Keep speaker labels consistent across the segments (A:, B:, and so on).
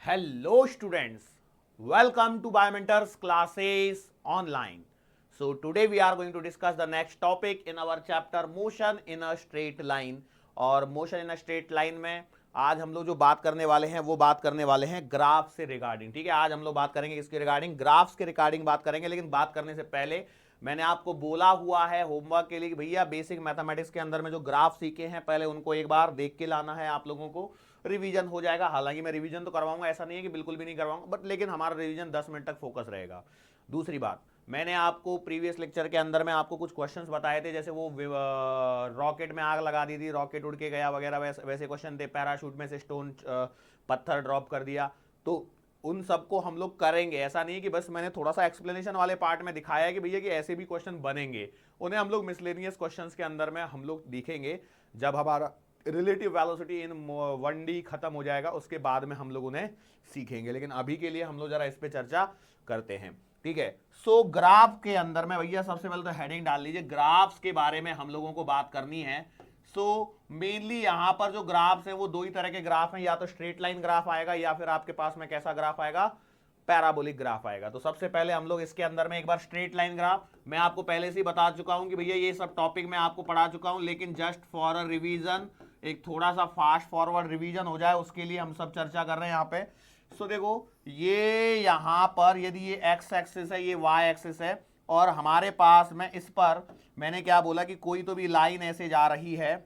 A: Hello students, welcome to Biomentors classes online. So today we are going to discuss the next topic in our chapter motion in a straight line. और motion in a straight line में आज हम लोग जो बात करने वाले हैं वो बात करने वाले हैं ग्राफ से रिगार्डिंग। ठीक है, आज हम लोग बात करेंगे इसके रिगार्डिंग, ग्राफ्स के रिगार्डिंग बात करेंगे। लेकिन बात करने से पहले मैंने आपको बोला हुआ है होमवर्क के लिए कि भैया बेसिक मैथमेटिक्स के अंदर में जो ग्राफ सीखे हैं पहले उनको एक बार देख के लाना है, आप लोगों को रिवीजन हो जाएगा। हालांकि मैं रिवीजन तो करवाऊंगा, ऐसा नहीं है कि बिल्कुल भी नहीं करवाऊंगा, बट लेकिन हमारा रिवीजन 10 मिनट तक फोकस रहेगा। दूसरी बात, मैंने आपको प्रीवियस लेक्चर के अंदर में आपको कुछ क्वेश्चंस बताए थे, जैसे वो रॉकेट में आग लगा दी थी, रॉकेट उड़ के गया वगैरह, वैसे क्वेश्चन थे। पैराशूट में से स्टोन पत्थर ड्रॉप कर दिया, तो उन सबको हम लोग करेंगे। ऐसा नहीं है कि बस मैंने थोड़ा सा एक्सप्लेनेशन वाले पार्ट में दिखाया है कि भैया कि ऐसे भी क्वेश्चन बनेंगे, उन्हें हम लोग मिसलेनियस क्वेश्चंस के अंदर में हम लोग दिखेंगे जब हमारा रिलेटिव वेलोसिटी इन 1D खत्म हो जाएगा, उसके बाद में हम लोग उन्हें सीखेंगे। लेकिन अभी के लिए हम लोग जरा इस पे चर्चा करते हैं। ठीक है, सो ग्राफ के अंदर में भैया सबसे पहले तो हेडिंग डाल लीजिए, ग्राफ्स के बारे में हम लोगों को बात करनी है। सो मेनली यहां पर जो ग्राफ्स हैं वो दो ही तरह के ग्राफ हैं, या तो स्ट्रेट लाइन ग्राफ आएगा या फिर आपके पास में कैसा ग्राफ आएगा, पैराबोलिक ग्राफ आएगा। तो सबसे पहले हम लोग इसके अंदर में एक बार स्ट्रेट लाइन ग्राफ, मैं आपको पहले से ही बता चुका हूं कि भैया ये सब टॉपिक मैं आपको पढ़ा चुका हूं, लेकिन जस्ट फॉर अ रिवीजन, एक थोड़ा सा फास्ट फॉरवर्ड रिवीजन हो जाए उसके लिए हम सब चर्चा कर रहे हैं यहाँ पे। सो देखो, ये यहां पर यदि ये एक्स एक्सिस है, ये वाई एक्सिस है, और हमारे पास में इस पर मैंने क्या बोला कि कोई तो भी लाइन ऐसे जा रही है।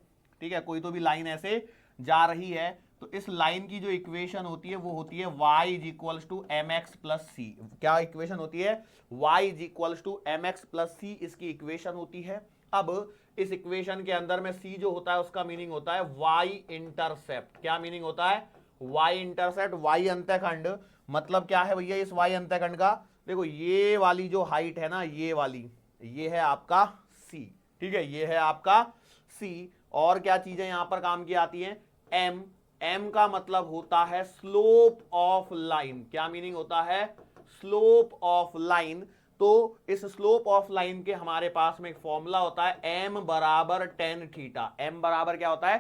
A: ठीक है, कोई तो भी लाइन ऐसे जा रही है, तो इस लाइन की जो इक्वेशन होती है वो होती है y is equals to M X plus C. क्या इक्वेशन होती है? y is equals to M X plus C, इसकी इक्वेशन होती है। अब इस इक्वेशन के अंदर में c जो होता है उसका मीनिंग होता है y इंटरसेप्ट। क्या मीनिंग होता है? y intercept, y अंतःखंड। मतलब क्या है भैया इस y अंतःखंड का? देखो, ये वाली जो हाइट है ना, ये वाली, ये है आपका c। ठीक है, ये है आपका c। और क्या चीजें यहां पर काम की आती हैं? m। m का मतलब होता है स्लोप ऑफ लाइन। क्या मीनिंग होता है? Slope of line. तो इस स्लोप ऑफ लाइन के हमारे पास में एक फॉर्मूला होता है, m बराबर टेन थीटा। m बराबर क्या होता है?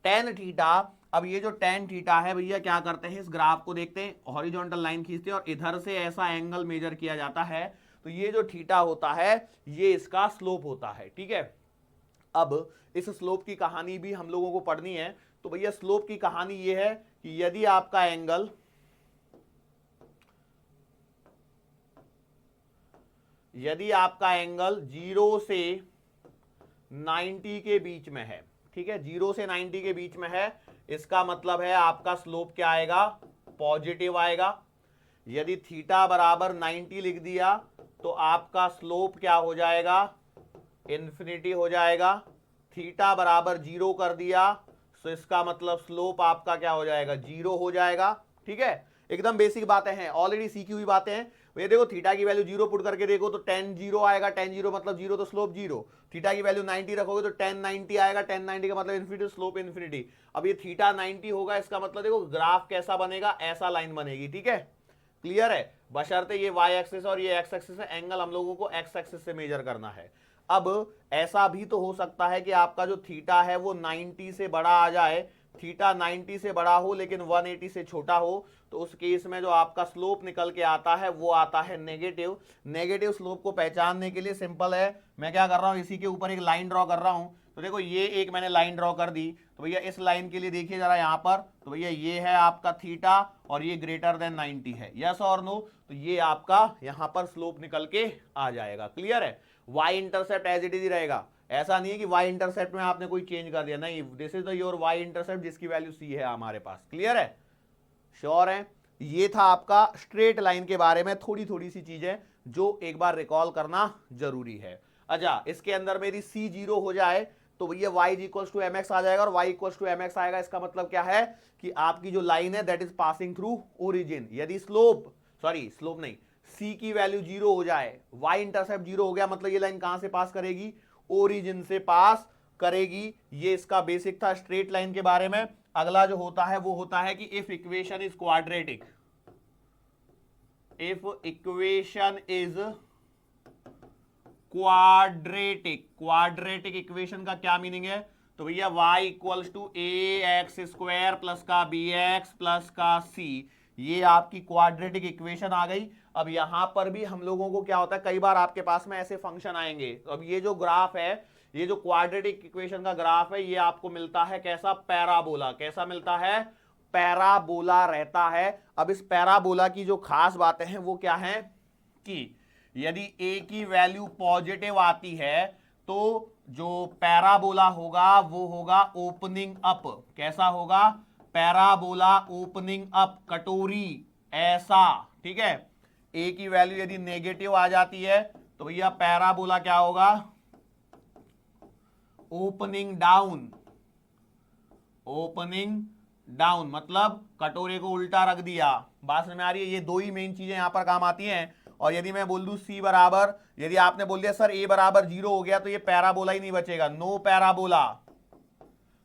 A: Tan theta. अब ये जो टेन थीटा है भैया, क्या करते हैं, इस ग्राफ को देखते हैं, हॉरिजॉन्टल लाइन खींचते हैं और इधर से ऐसा एंगल मेजर किया जाता है, तो ये जो थीटा होता है ये इसका स्लोप होता है। ठीक है, अब इस स्लोप की कहानी भी हम लोगों को पढ़नी है। तो भैया स्लोप की कहानी यह है कि यदि आपका एंगल 0 से 90 के बीच में है, ठीक है, 0 से 90 के बीच में है, इसका मतलब है आपका स्लोप क्या आएगा? पॉजिटिव आएगा। यदि थीटा बराबर 90 लिख दिया तो आपका स्लोप क्या हो जाएगा? इन्फिनिटी हो जाएगा। थीटा बराबर 0 कर दिया तो इसका मतलब स्लोप आपका क्या हो जाएगा? 0 हो जाएगा। ठीक है, एकदम बेसिक बातें हैं, ऑलरेडी सीखी हुई बातें हैं। ये देखो, थीटा की वैल्यू 0 पुट करके देखो तो टेन 0 आएगा, टेन 0 मतलब 0 तो स्लोप 0। थीटा की वैल्यू 90 रखोगे तो टेन 90 आएगा, टेन 90 का मतलब इन्फिनिटी, स्लोप इन्फिनिटी। अब ये थीटा 90 होगा, इसका मतलब देखो ग्राफ कैसा बनेगा, ऐसा लाइन बनेगी। ठीक है, क्लियर है? बशर्ते ये y एक्सिस और ये x एक्सिस है, एंगल हम लोगों को x एक्सिस से मेजर करना है। अब ऐसा भी तो हो सकता है कि आपका जो थीटा है वो 90 से बड़ा आ जाए, थीटा 90 से बड़ा हो लेकिन 180 से छोटा हो, तो उस केस में जो आपका स्लोप निकल के आता है वो आता है नेगेटिव। नेगेटिव स्लोप को पहचानने के लिए सिंपल है, मैं क्या कर रहा हूं, इसी के ऊपर एक लाइन ड्रॉ कर रहा हूं। तो देखो, ये एक मैंने लाइन ड्रॉ कर दी, तो भैया इस लाइन के लिए देखिए जरा यहां पर, तो भैया ये है आपका थीटा और ये ग्रेटर देन 90 है, यस और नो? तो ये आपका यहां पर स्लोप निकल के आ जाएगा। क्लियर है? Y intercept as it is ही रहेगा, ऐसा नहीं है कि वाई इंटरसेप्ट में आपने कोई चेंज कर दिया, नहीं, this is the your Y intercept जिसकी वैल्यू सी है हमारे पास। क्लियर है? श्योर है? ये था आपका स्ट्रेट लाइन के बारे में थोड़ी थोड़ी सी चीजें जो एक बार रिकॉल करना जरूरी है। अच्छा, इसके अंदर मेरी सी 0 हो जाए तो भैया y is equals to M X आ जाएगा, और y equals to M X आएगा, इसका मतलब क्या है कि आपकी जो लाइन है that is passing through origin. यदि स्लोप नहीं, c की वैल्यू 0 हो जाए, y इंटरसेप्ट 0 हो गया, मतलब ये लाइन कहां से पास करेगी? ओरिजिन से पास करेगी। ये इसका बेसिक था स्ट्रेट लाइन के बारे में। अगला जो होता है वो होता है कि if equation is quadratic, if equation is quadratic equation का क्या मीनिंग है? तो भैया y equals to a x square plus का बी एक्स प्लस का सी, ये आपकी क्वाड्रेटिक इक्वेशन आ गई। अब यहां पर भी हम लोगों को क्या होता है, कई बार आपके पास में ऐसे फंक्शन आएंगे। तो अब ये जो ग्राफ है, ये जो क्वाड्रेटिक इक्वेशन का ग्राफ है, ये आपको मिलता है कैसा, पैराबोला। कैसा मिलता है, पैराबोला रहता है। अब इस पैराबोला की जो खास बातें हैं वो क्या है कि यदि a की वैल्यू पॉजिटिव आती है तो जो पैराबोला होगा वो होगा ओपनिंग अप। कैसा होगा, पैराबोला ओपनिंग अप, कटोरी ऐसा। ठीक है, a की वैल्यू यदि नेगेटिव आ जाती है तो भैया पैराबोला क्या होगा, ओपनिंग डाउन। ओपनिंग डाउन मतलब कटोरे को उल्टा रख दिया। बात समझ में आ रही है, ये दो ही मेन चीजें यहां पर काम आती हैं। और यदि मैं बोल दूं c बराबर, यदि आपने बोल दिया सर a बराबर 0 हो गया तो ये पैराबोला ही नहीं बचेगा, नो पैराबोला।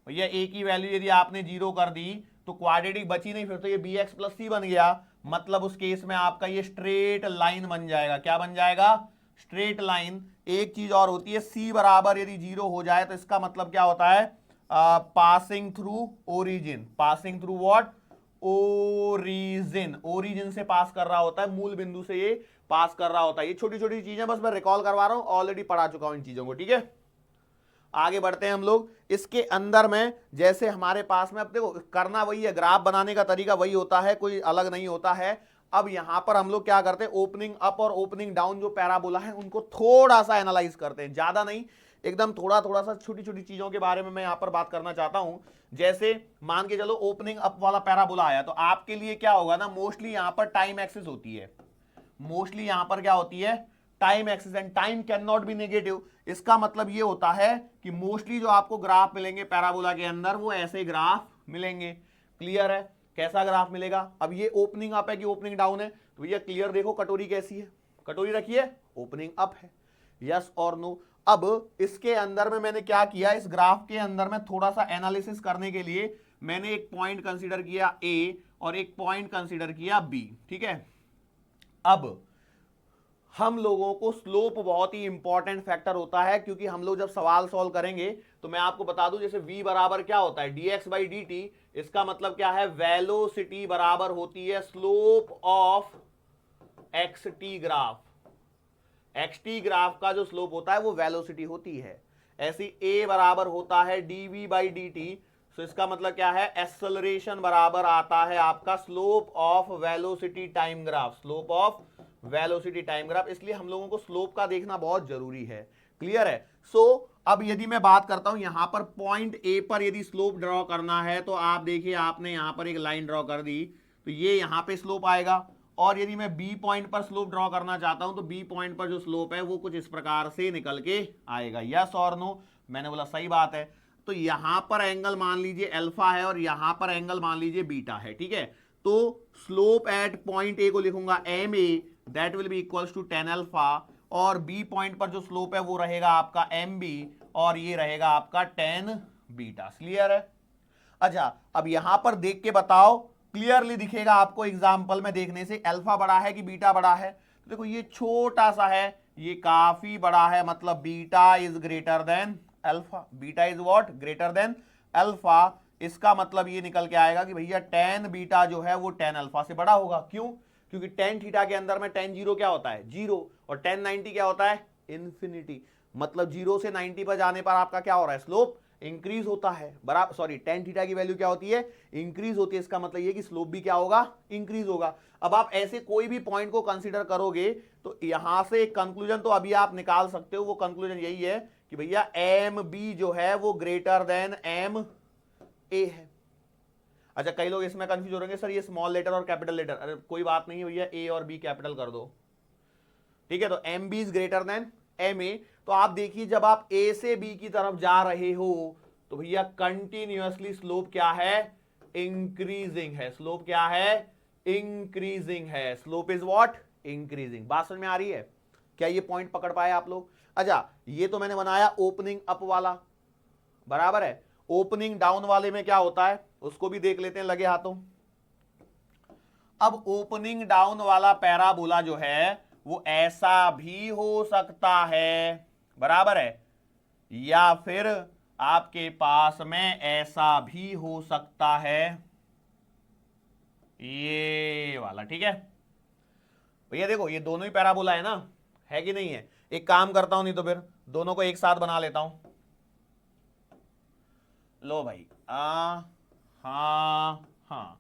A: भैया a की वैल्यू यदि आपने 0 कर दी तो क्वाड्रेटिक बची नहीं, फिर तो ये bx प्लस सी बन गया। मतलब उस केस में आपका ये स्ट्रेट लाइन बन जाएगा। क्या बन जाएगा, स्ट्रेट लाइन। एक चीज और होती है, c बराबर यदि 0 हो जाए तो इसका मतलब क्या होता है, passing through origin. Passing through what, origin. Origin से पास कर रहा होता है, मूल बिंदु से ये पास कर रहा होता है। ये छोटी छोटी चीजें बस मैं रिकॉल करवा रहा हूं, ऑलरेडी पढ़ा चुका हूं इन चीजों को। ठीक है, आगे बढ़ते हैं हम लोग। इसके अंदर में जैसे हमारे पास में, अब देखो करना वही है, ग्राफ बनाने का तरीका वही होता है, कोई अलग नहीं होता है। अब यहां पर हम लोग क्या करते हैं, ओपनिंग अप और ओपनिंग डाउन जो पैराबोला है उनको थोड़ा सा एनालाइज करते हैं, ज्यादा नहीं, एकदम थोड़ा थोड़ा सा छोटी छोटी चीजों के बारे में मैं यहां पर बात करना चाहता हूं। जैसे मान के चलो ओपनिंग अप वाला पैराबोला आया तो आपके लिए क्या होगा ना, मोस्टली यहां पर टाइम एक्सिस होती है। मोस्टली यहां पर क्या होती है, time axis, and time can not be negative. इसका मतलब ये होता है कि मोस्टली जो आपको ग्राफ मिलेंगे पैराबोला के अंदर वो ऐसे ग्राफ मिलेंगे। क्लियर है, कैसा ग्राफ मिलेगा। अब ये ओपनिंग अप है कि ओपनिंग डाउन है, तो भैया क्लियर देखो कटोरी कैसी है, कटोरी रखिए, ओपनिंग अप है, यस और नो। अब इसके अंदर में मैंने क्या किया, इस ग्राफ के अंदर में थोड़ा सा एनालिसिस करने के लिए मैंने एक पॉइंट कंसीडर किया A और एक पॉइंट कंसीडर किया B। ठीक है, अब हम लोगों को स्लोप बहुत ही इंपॉर्टेंट फैक्टर होता है, क्योंकि हम लोग जब सवाल सॉल्व करेंगे तो मैं आपको बता दूं, जैसे v बराबर क्या होता है, dx बाई dt। इसका मतलब क्या है, वेलोसिटी बराबर होती है slope of xt graph. xt graph का जो स्लोप होता है वो वेलोसिटी होती है। ऐसी a बराबर होता है dv बाई dt। तो इसका मतलब क्या है, एक्सेलरेशन बराबर आता है आपका slope of velocity time graph. Slope of velocity time graph, इसलिए हम लोगों को स्लोप का देखना बहुत जरूरी है। क्लियर है। अब यदि मैं बात करता हूं यहां पर पॉइंट ए पर यदि स्लोप ड्रॉ करना है तो आप देखिए, आपने यहां पर एक लाइन ड्रॉ कर दी तो ये यहां पे स्लोप आएगा। और यदि मैं बी पॉइंट पर स्लोप ड्रॉ करना चाहता हूं तो बी पॉइंट पर जो स्लोप है वो कुछ इस प्रकार से निकल के आएगा। यस और नो, मैंने बोला सही बात है। तो यहां पर एंगल मान लीजिए अल्फा है और यहां पर एंगल मान लीजिए बीटा है। ठीक है, तो स्लोप एट पॉइंट ए को लिखूंगा M A, that will be equals to 10 alpha, और बी पॉइंट पर जो स्लोप है वो रहेगा आपका एम बी और ये रहेगा आपका 10 बीटा। क्लियर है। अच्छा, अब यहां पर देख के बताओ, क्लियरली दिखेगा आपको एग्जांपल में देखने से अल्फा बड़ा है कि बीटा बड़ा है। तो देखो ये छोटा सा है, ये काफी बड़ा है, मतलब beta is greater then alpha. Beta is what, greater than alpha. इसका मतलब ये निकल के आएगा कि भैया tan बीटा जो है वो tan अल्फा से बड़ा होगा। क्यों, क्योंकि tan थीटा के अंदर में tan जीरो क्या होता है, जीरो, और tan 90 क्या होता है, इंफिनिटी। मतलब 0 से 90 पर जाने पर आपका क्या हो रहा है, स्लोप इंक्रीज होता है। बराबर, सॉरी, tan थीटा की वैल्यू क्या होती है, इंक्रीज होती है। इसका मतलब ये कि स्लोप भी क्या होगा, इंक्रीज होगा। अब आप ऐसे कोई भी पॉइंट को कंसीडर करोगे तो यहां से एक कंक्लूजन तो अभी आप निकाल सकते हो। वो कंक्लूजन यही है कि भैया एम बी जो है वो ग्रेटर देन एम ए है। अच्छा, कई लोग इसमें कंफ्यूज हो रहे हैं, सर ये स्मॉल लेटर और कैपिटल लेटर। अरे कोई बात नहीं है भैया, ए और बी कैपिटल कर दो। ठीक है, तो M B is greater than M A. तो आप देखिए, जब आप ए से बी की तरफ जा रहे हो तो भैया कंटिन्यूअसली स्लोप क्या है, इंक्रीजिंग है। स्लोप क्या है, इंक्रीजिंग है। Slope is what, increasing. बात समझ में आ रही है, क्या ये पॉइंट पकड़ पाए आप लोग। अच्छा, ये तो मैंने बनाया ओपनिंग अप वाला, बराबर है। ओपनिंग डाउन वाले में क्या होता है उसको भी देख लेते हैं लगे हाथों। अब ओपनिंग डाउन वाला पैराबोला जो है वो ऐसा भी हो सकता है, बराबर है, या फिर आपके पास में ऐसा भी हो सकता है। ये वाला, ठीक है भैया। देखो ये दोनों ही पैराबोला है ना, है कि नहीं है? एक काम करता हूं, नहीं तो फिर दोनों को एक साथ बना लेता हूं। लो भाई, हाँ हाँ,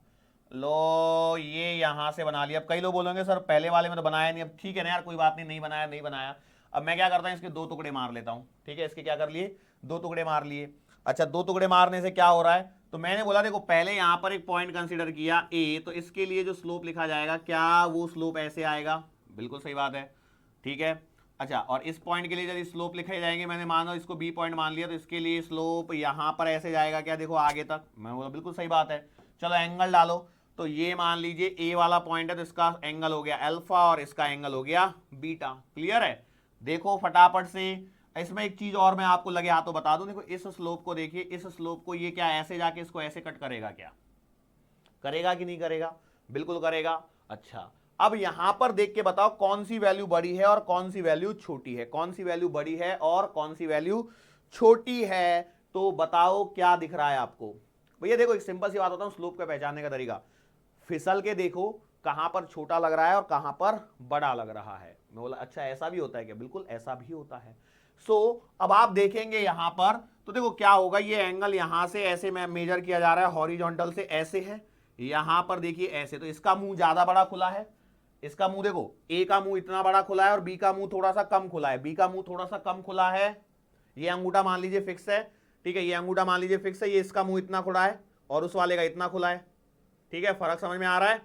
A: लो ये यहां से बना लिया। अब कई लोग बोलेंगे सर पहले वाले में तो बनाया नहीं। अब ठीक है ना यार, कोई बात नहीं, नहीं बनाया नहीं बनाया। अब मैं क्या करता हूं, इसके दो टुकड़े मार लेता हूं। ठीक है, इसके क्या कर लिए, दो टुकड़े मार लिए। अच्छा, दो टुकड़े मारने से क्या हो रहा है, तो मैंने बोला देखो पहले यहां पर एक पॉइंट कंसीडर किया ए, तो इसके लिए जो स्लोप लिखा जाएगा, क्या वो स्लोप ऐसे आएगा? बिल्कुल सही बात है, ठीक है। अच्छा, और इस पॉइंट के लिए यदि स्लोप लिखे जाएंगे, मैंने मानो इसको बी पॉइंट मान लिया, तो इसके लिए स्लोप यहां पर ऐसे जाएगा, क्या देखो आगे तक। मैं बोला बिल्कुल सही बात है। चलो एंगल डालो, तो ये मान लीजिए ए वाला पॉइंट है, तो इसका एंगल हो गया अल्फा और इसका एंगल हो गया बीटा। क्लियर है? देखो फटाफट से, इसमें एक चीज और मैं आपको लगे हाथों बता दूं। देखो इस स्लोप को देखिए, इस स्लोप को ये क्या ऐसे जाके इसको ऐसे कट करेगा, क्या करेगा कि नहीं करेगा? बिल्कुल करेगा। अच्छा, अब यहां पर देख के बताओ कौन सी वैल्यू बड़ी है और कौन सी वैल्यू छोटी है, कौन सी वैल्यू बड़ी है और कौन सी वैल्यू छोटी है। तो बताओ क्या दिख रहा है आपको? भैया देखो एक सिंपल सी बात होता है स्लोप का पहचानने का तरीका, फिसल के देखो कहां पर छोटा लग रहा है और कहां पर बड़ा लग रहा है। मैं बोला अच्छा ऐसा भी होता है क्या? बिल्कुल ऐसा भी होता है। अब आप देखेंगे यहां पर, तो देखो क्या होगा, ये एंगल यहां से ऐसे में मेजर किया जा रहा है, हॉरिजॉन्टल से ऐसे है, यहां पर देखिए ऐसे, तो इसका मुंह ज्यादा बड़ा खुला है। इसका मुंह देखो, ए का मुंह इतना बड़ा खुला है और बी का मुंह थोड़ा सा कम खुला है, बी का मुंह थोड़ा सा कम खुला है। ये अंगूठा मान लीजिए फिक्स है, ठीक है, ये अंगूठा मान लीजिए फिक्स है, ये इसका मुंह इतना खुला है और उस वाले का इतना खुला है। ठीक है, फर्क समझ में आ रहा है?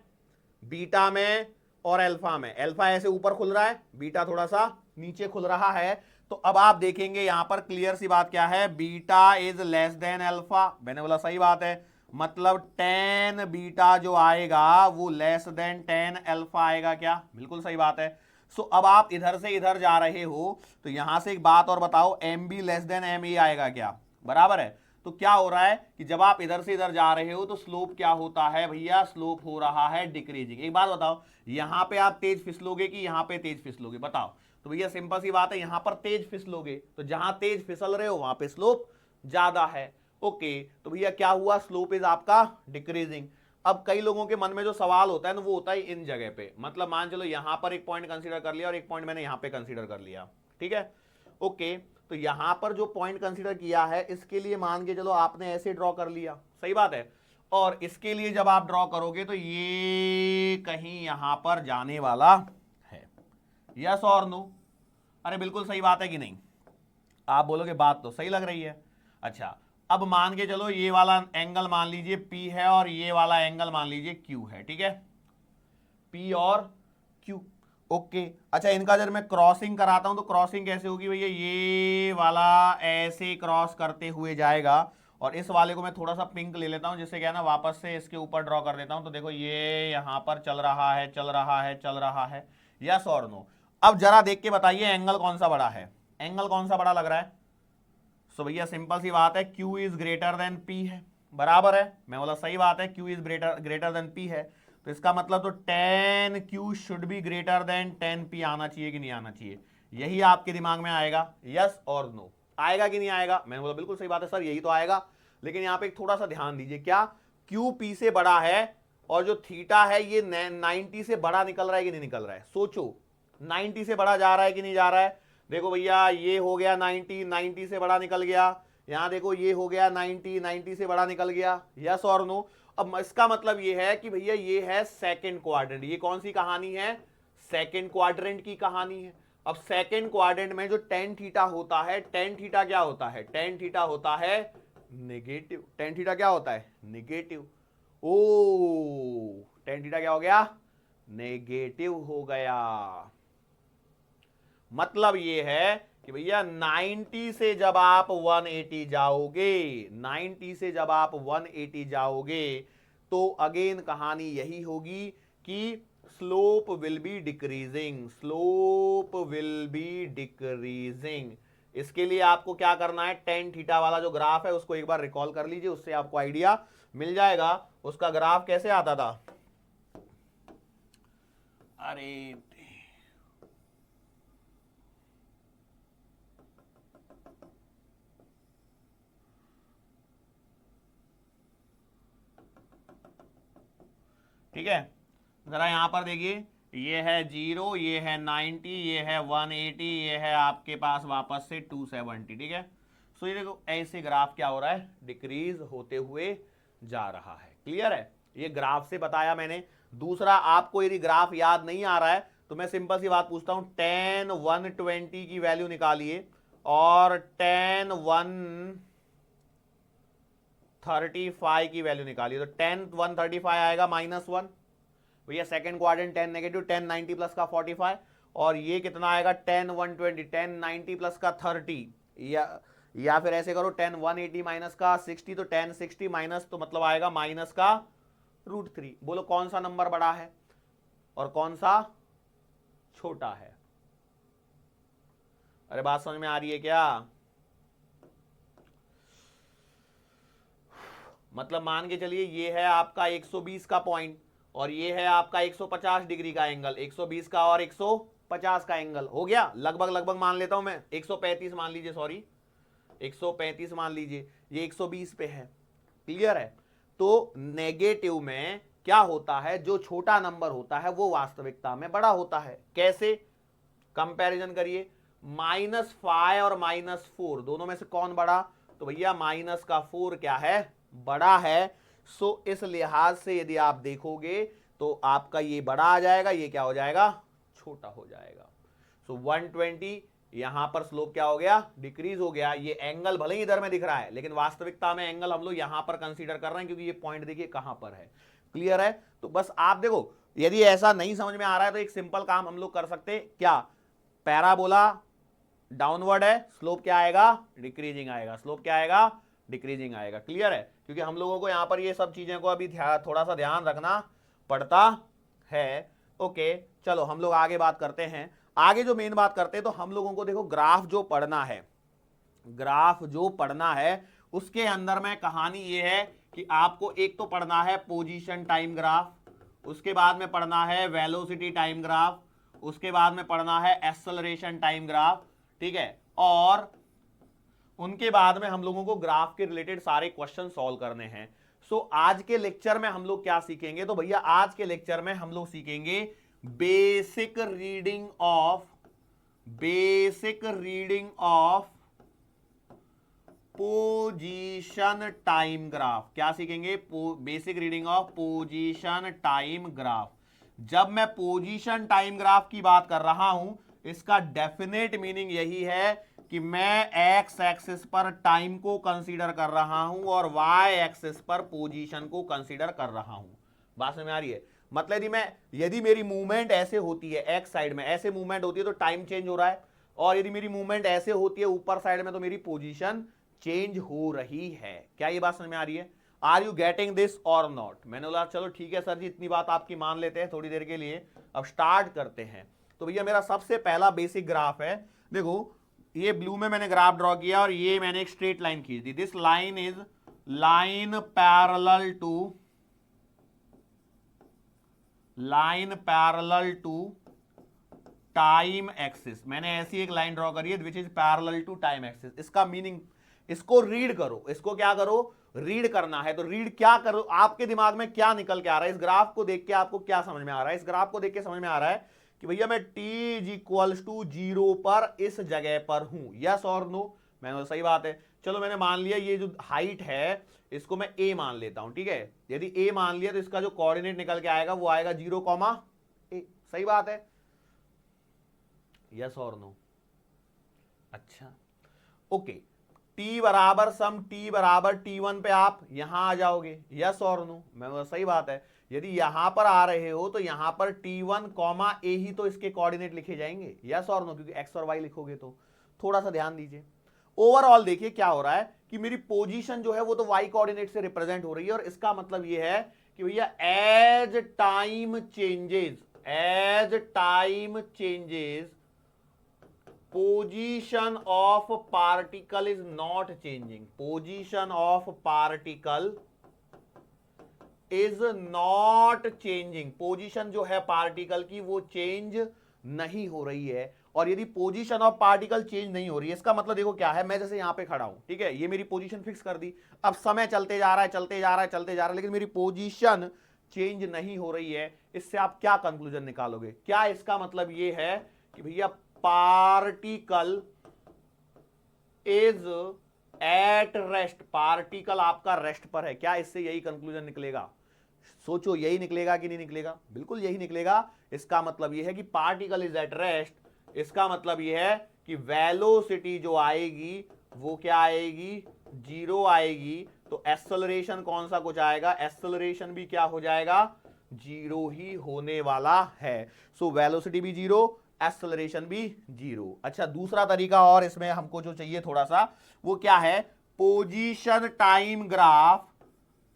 A: बीटा में और अल्फा में, अल्फा ऐसे ऊपर खुल रहा है, बीटा थोड़ा सा नीचे खुल रहा है। तो अब आप देखेंगे यहां पर क्लियर सी बात क्या है, beta is less than alpha. मैंने बोला सही बात है, मतलब टेन बीटा जो आएगा वो लेस देन टेन अल्फा आएगा, क्या? बिल्कुल सही बात है। अब आप इधर से इधर जा रहे हो, तो यहां से एक बात और बताओ, M B less than M A आएगा क्या? बराबर है। तो क्या हो रहा है कि जब आप इधर से इधर जा रहे हो तो स्लोप क्या होता है भैया? स्लोप हो रहा है डिक्रीजिंग। एक बात बताओ, यहां पे आप तेज फिसलोगे कि यहां पे तेज फिसलोगे? बताओ। तो भैया सिंपल सी बात है, यहां पर तेज फिसलोगे, तो जहां तेज फिसल रहे हो वहां पे स्लोप ज्यादा है। ओके, तो भैया क्या हुआ, स्लोप इज आपका डिक्रीजिंग। अब कई लोगों के मन में जो सवाल होता है ना, वो होता है इन जगह पे, मतलब मान चलो यहां पर एक पॉइंट कंसीडर कर लिया और एक पॉइंट मैंने यहां पे कंसीडर कर लिया, ठीक है। ओके, तो यहां पर जो पॉइंट कंसीडर किया है, इसके लिए मान के चलो आपने ऐसे ड्रॉ कर लिया, सही बात है। और इसके लिए जब आप ड्रॉ करोगे तो ये कहीं यहां पर जाने वाला है, यस और नो? अरे बिल्कुल सही बात है कि नहीं? आप बोलोगे बात तो सही लग रही है। अच्छा, अब मान के चलो ये वाला एंगल मान लीजिए P है और ये वाला एंगल मान लीजिए Q है, ठीक है, P और Q। ओके, अच्छा इनका जब मैं क्रॉसिंग कराता हूं तो क्रॉसिंग कैसे होगी भैया? ये वाला ऐसे क्रॉस करते हुए जाएगा और इस वाले को मैं थोड़ा सा पिंक ले लेता हूं, जिससे क्या है ना, वापस से इसके ऊपर ड्रॉ कर देता हूं। तो देखो ये यहां पर चल रहा है, चल रहा है, चल रहा है, यस और नो? अब जरा देख के बताइए एंगल कौन सा बड़ा है, एंगल कौन सा बड़ा लग रहा है? भैया सिंपल सी बात है, Q is greater then P है, बराबर है। मैं बोला सही बात है, Q is greater then P है, तो इसका मतलब तो tan Q should be greater then tan P आना चाहिए कि नहीं आना चाहिए? यही आपके दिमाग में आएगा, यस और नो? आएगा कि नहीं आएगा? मैंने बोला बिल्कुल सही बात है सर, यही तो आएगा। लेकिन यहां पे एक थोड़ा सा ध्यान दीजिए, क्या Q P से बड़ा है और जो थीटा है ये 90 से बड़ा निकल रहा है कि नहीं निकल रहा है? सोचो, 90 से बड़ा जा रहा है कि नहीं जा रहा है? देखो भैया ये हो गया 90, 90 से बड़ा निकल गया, यहां देखो ये हो गया 90, 90 से बड़ा निकल गया, यस और नो? अब इसका मतलब ये है कि भैया ये है सेकंड क्वाड्रेंट। ये कौन सी कहानी है? सेकंड क्वाड्रेंट की कहानी है। अब सेकंड क्वाड्रेंट में जो टेन थीटा होता है, टेन थीटा क्या होता है? टेन थीटा होता है नेगेटिव। टेन थीटा क्या होता है? नेगेटिव। ओ, टेन थीटा क्या हो गया? नेगेटिव हो गया। मतलब ये है कि भैया 90 से जब आप 180 जाओगे, 90 से जब आप 180 जाओगे, तो अगेन कहानी यही होगी कि slope will be decreasing, slope will be decreasing. इसके लिए आपको क्या करना है, टेन थीटा वाला जो ग्राफ है उसको एक बार रिकॉल कर लीजिए, उससे आपको आइडिया मिल जाएगा। उसका ग्राफ कैसे आता था? अरे ठीक है, जरा यहां पर देखिए, ये है 0, ये है 90, ये है 180, ये है आपके पास वापस से 270। ठीक है, सो ये देखो ऐसे ग्राफ क्या हो रहा है, डिक्रीज होते हुए जा रहा है। क्लियर है, ये ग्राफ से बताया मैंने। दूसरा, आपको यदि ग्राफ याद नहीं आ रहा है तो मैं सिंपल सी बात पूछता हूं, 10 120 की वैल्यू निकालिए और 10 135 की वैल्यू निकालिए, तो 10 135 आएगा -1 भैया, सेकंड क्वाड्रेंट 10 नेगेटिव, 10 90 प्लस का 45, और ये कितना आएगा 10 120, 10 90 प्लस का 30, या फिर ऐसे करो 10 180 माइनस का 60, तो 10 60 माइनस तो मतलब आएगा माइनस का √3। बोलो कौन सा नंबर बड़ा है और कौन सा छोटा है? अरे बात समझ में आ रही है क्या? मतलब मान के चलिए ये है आपका 120 का पॉइंट और ये है आपका 150 डिग्री का एंगल, 120 का और 150 का एंगल हो गया, लगभग मान लेता हूं मैं, 135 मान लीजिए, सॉरी 135 मान लीजिए, ये 120 पे है। क्लियर है? तो नेगेटिव में क्या होता है, जो छोटा नंबर होता है वो वास्तविकता में बड़ा होता है। कैसे? कंपैरिजन करिए, -5 और -4 दोनों में से कौन बड़ा? तो भैया -4 क्या है, बड़ा है। सो इस लिहाज से यदि आप देखोगे तो आपका ये बड़ा आ जाएगा, ये क्या हो जाएगा, छोटा हो जाएगा। सो 120 यहां पर स्लोप क्या हो गया, डिक्रीज हो गया। ये एंगल भले ही इधर में दिख रहा है लेकिन वास्तविकता में एंगल हम लोग यहां पर कंसीडर कर रहे हैं क्योंकि ये पॉइंट देखिए कहां पर है। क्लियर है? तो बस आप देखो, यदि ऐसा नहीं समझ में आ रहा है तो एक सिंपल काम हम लोग कर सकते हैं, क्या, पैराबोला डाउनवर्ड है, स्लोप क्या आएगा, डिक्रीजिंग आएगा, स्लोप क्या आएगा, डिक्रीजिंग आएगा। क्लियर है? क्योंकि हम लोगों को यहां पर ये सब चीजें को अभी थोड़ा सा ध्यान रखना पड़ता है। ओके, चलो हम लोग आगे बात करते हैं। आगे जो मेन बात करते हैं, तो हम लोगों को देखो ग्राफ जो पढ़ना है, ग्राफ जो पढ़ना है उसके अंदर में कहानी ये है कि आपको एक तो पढ़ना है पोजीशन टाइम ग्राफ, उसके बाद में पढ़ना है वेलोसिटी टाइम ग्राफ, उसके बाद में पढ़ना है एक्सेलरेशन टाइम ग्राफ। ठीक है, और उनके बाद में हम लोगों को ग्राफ के रिलेटेड सारे क्वेश्चन सॉल्व करने हैं। सो आज के लेक्चर में हम लोग क्या सीखेंगे, तो भैया आज के लेक्चर में हम लोग सीखेंगे basic reading of position time graph. क्या सीखेंगे? Basic reading of position time graph. जब मैं पोजीशन टाइम ग्राफ की बात कर रहा हूं, इसका डेफिनेट मीनिंग यही है कि मैं एक्स एक्सिस पर टाइम को कंसीडर कर रहा हूं और वाई एक्सिस पर पोजीशन को कंसीडर कर रहा हूं। बात समझ में आ रही है? मतलब यदि मेरी मूवमेंट ऐसे होती है, एक्स साइड में ऐसे मूवमेंट होती है तो टाइम चेंज हो रहा है, और यदि मेरी मूवमेंट ऐसे होती है ऊपर साइड में तो मेरी पोजीशन चेंज हो रही है। क्या ये बात समझ में आ रही है? आर यू गेटिंग दिस और नॉट? मैंने बोला चलो ठीक है सर जी, इतनी बात आपकी मान लेते हैं थोड़ी देर के लिए, अब स्टार्ट करते हैं। तो भैया मेरा सबसे पहला बेसिक ग्राफ है, देखो ये ब्लू में मैंने ग्राफ ड्रॉ किया और ये मैंने एक स्ट्रेट लाइन खींच दी। This line is line parallel to time axis. मैंने ऐसी एक लाइन ड्रॉ करी है which is parallel to time axis. इसका मीनिंग, इसको रीड करो, इसको क्या करो, रीड करना है। तो रीड क्या करो, आपके दिमाग में क्या निकल के आ रहा है, इस ग्राफ को देख के आपको क्या समझ में आ रहा है? इस ग्राफ को देख के समझ में आ रहा है कि भैया मैं t = 0 पर इस जगह पर हूं, यस और नो? मैंने सही बात है। चलो मैंने मान लिया ये जो हाइट है इसको मैं a मान लेता हूं। ठीक है, यदि a मान लिया तो इसका जो कोऑर्डिनेट निकल के आएगा वो आएगा 0, a। सही बात है, यस और नो? अच्छा, ओके, t बराबर सम t बराबर t1 पे आप यहां आ जाओगे, यस और नो? मैं सही बात है। यदि यहां पर आ रहे हो तो यहां पर t1, a ही तो इसके कोऑर्डिनेट लिखे जाएंगे, यस और नो? क्योंकि x और y लिखोगे तो। थोड़ा सा ध्यान दीजिए, ओवरऑल देखिए क्या हो रहा है कि मेरी पोजीशन जो है वो तो y कोऑर्डिनेट से रिप्रेजेंट हो रही है, और इसका मतलब ये है कि भैया as time changes position of particle is not changing, position of particle is not changing. Position जो है पार्टिकल की वो चेंज नहीं हो रही है, और यदि पोजीशन ऑफ पार्टिकल चेंज नहीं हो रही है इसका मतलब देखो क्या है, मैं जैसे यहां पे खड़ा हूं, ठीक है, ये मेरी पोजीशन फिक्स कर दी, अब समय चलते जा रहा है, लेकिन मेरी पोजीशन चेंज नहीं हो रही है, इससे आप क्या कंक्लूजन निकालोगे? क्या इसका मतलब ये है कि भैया particle is at rest, particle आपका रेस्ट पर है? क्या इससे यही कंक्लूजन निकलेगा? सोचो, यही निकलेगा कि नहीं निकलेगा? बिल्कुल यही निकलेगा। इसका मतलब यह है कि पार्टिकल इज एट रेस्ट, इसका मतलब यह है कि वेलोसिटी जो आएगी वो क्या आएगी? जीरो आएगी। तो एक्सेलरेशन कौन सा कुछ आएगा? एक्सेलरेशन भी क्या हो जाएगा? जीरो ही होने वाला है। सो वेलोसिटी भी जीरो, एक्सेलरेशन भी जीरो। अच्छा, दूसरा तरीका और इसमें हमको जो चाहिए थोड़ा सा, वो क्या है? पोजीशन टाइम ग्राफ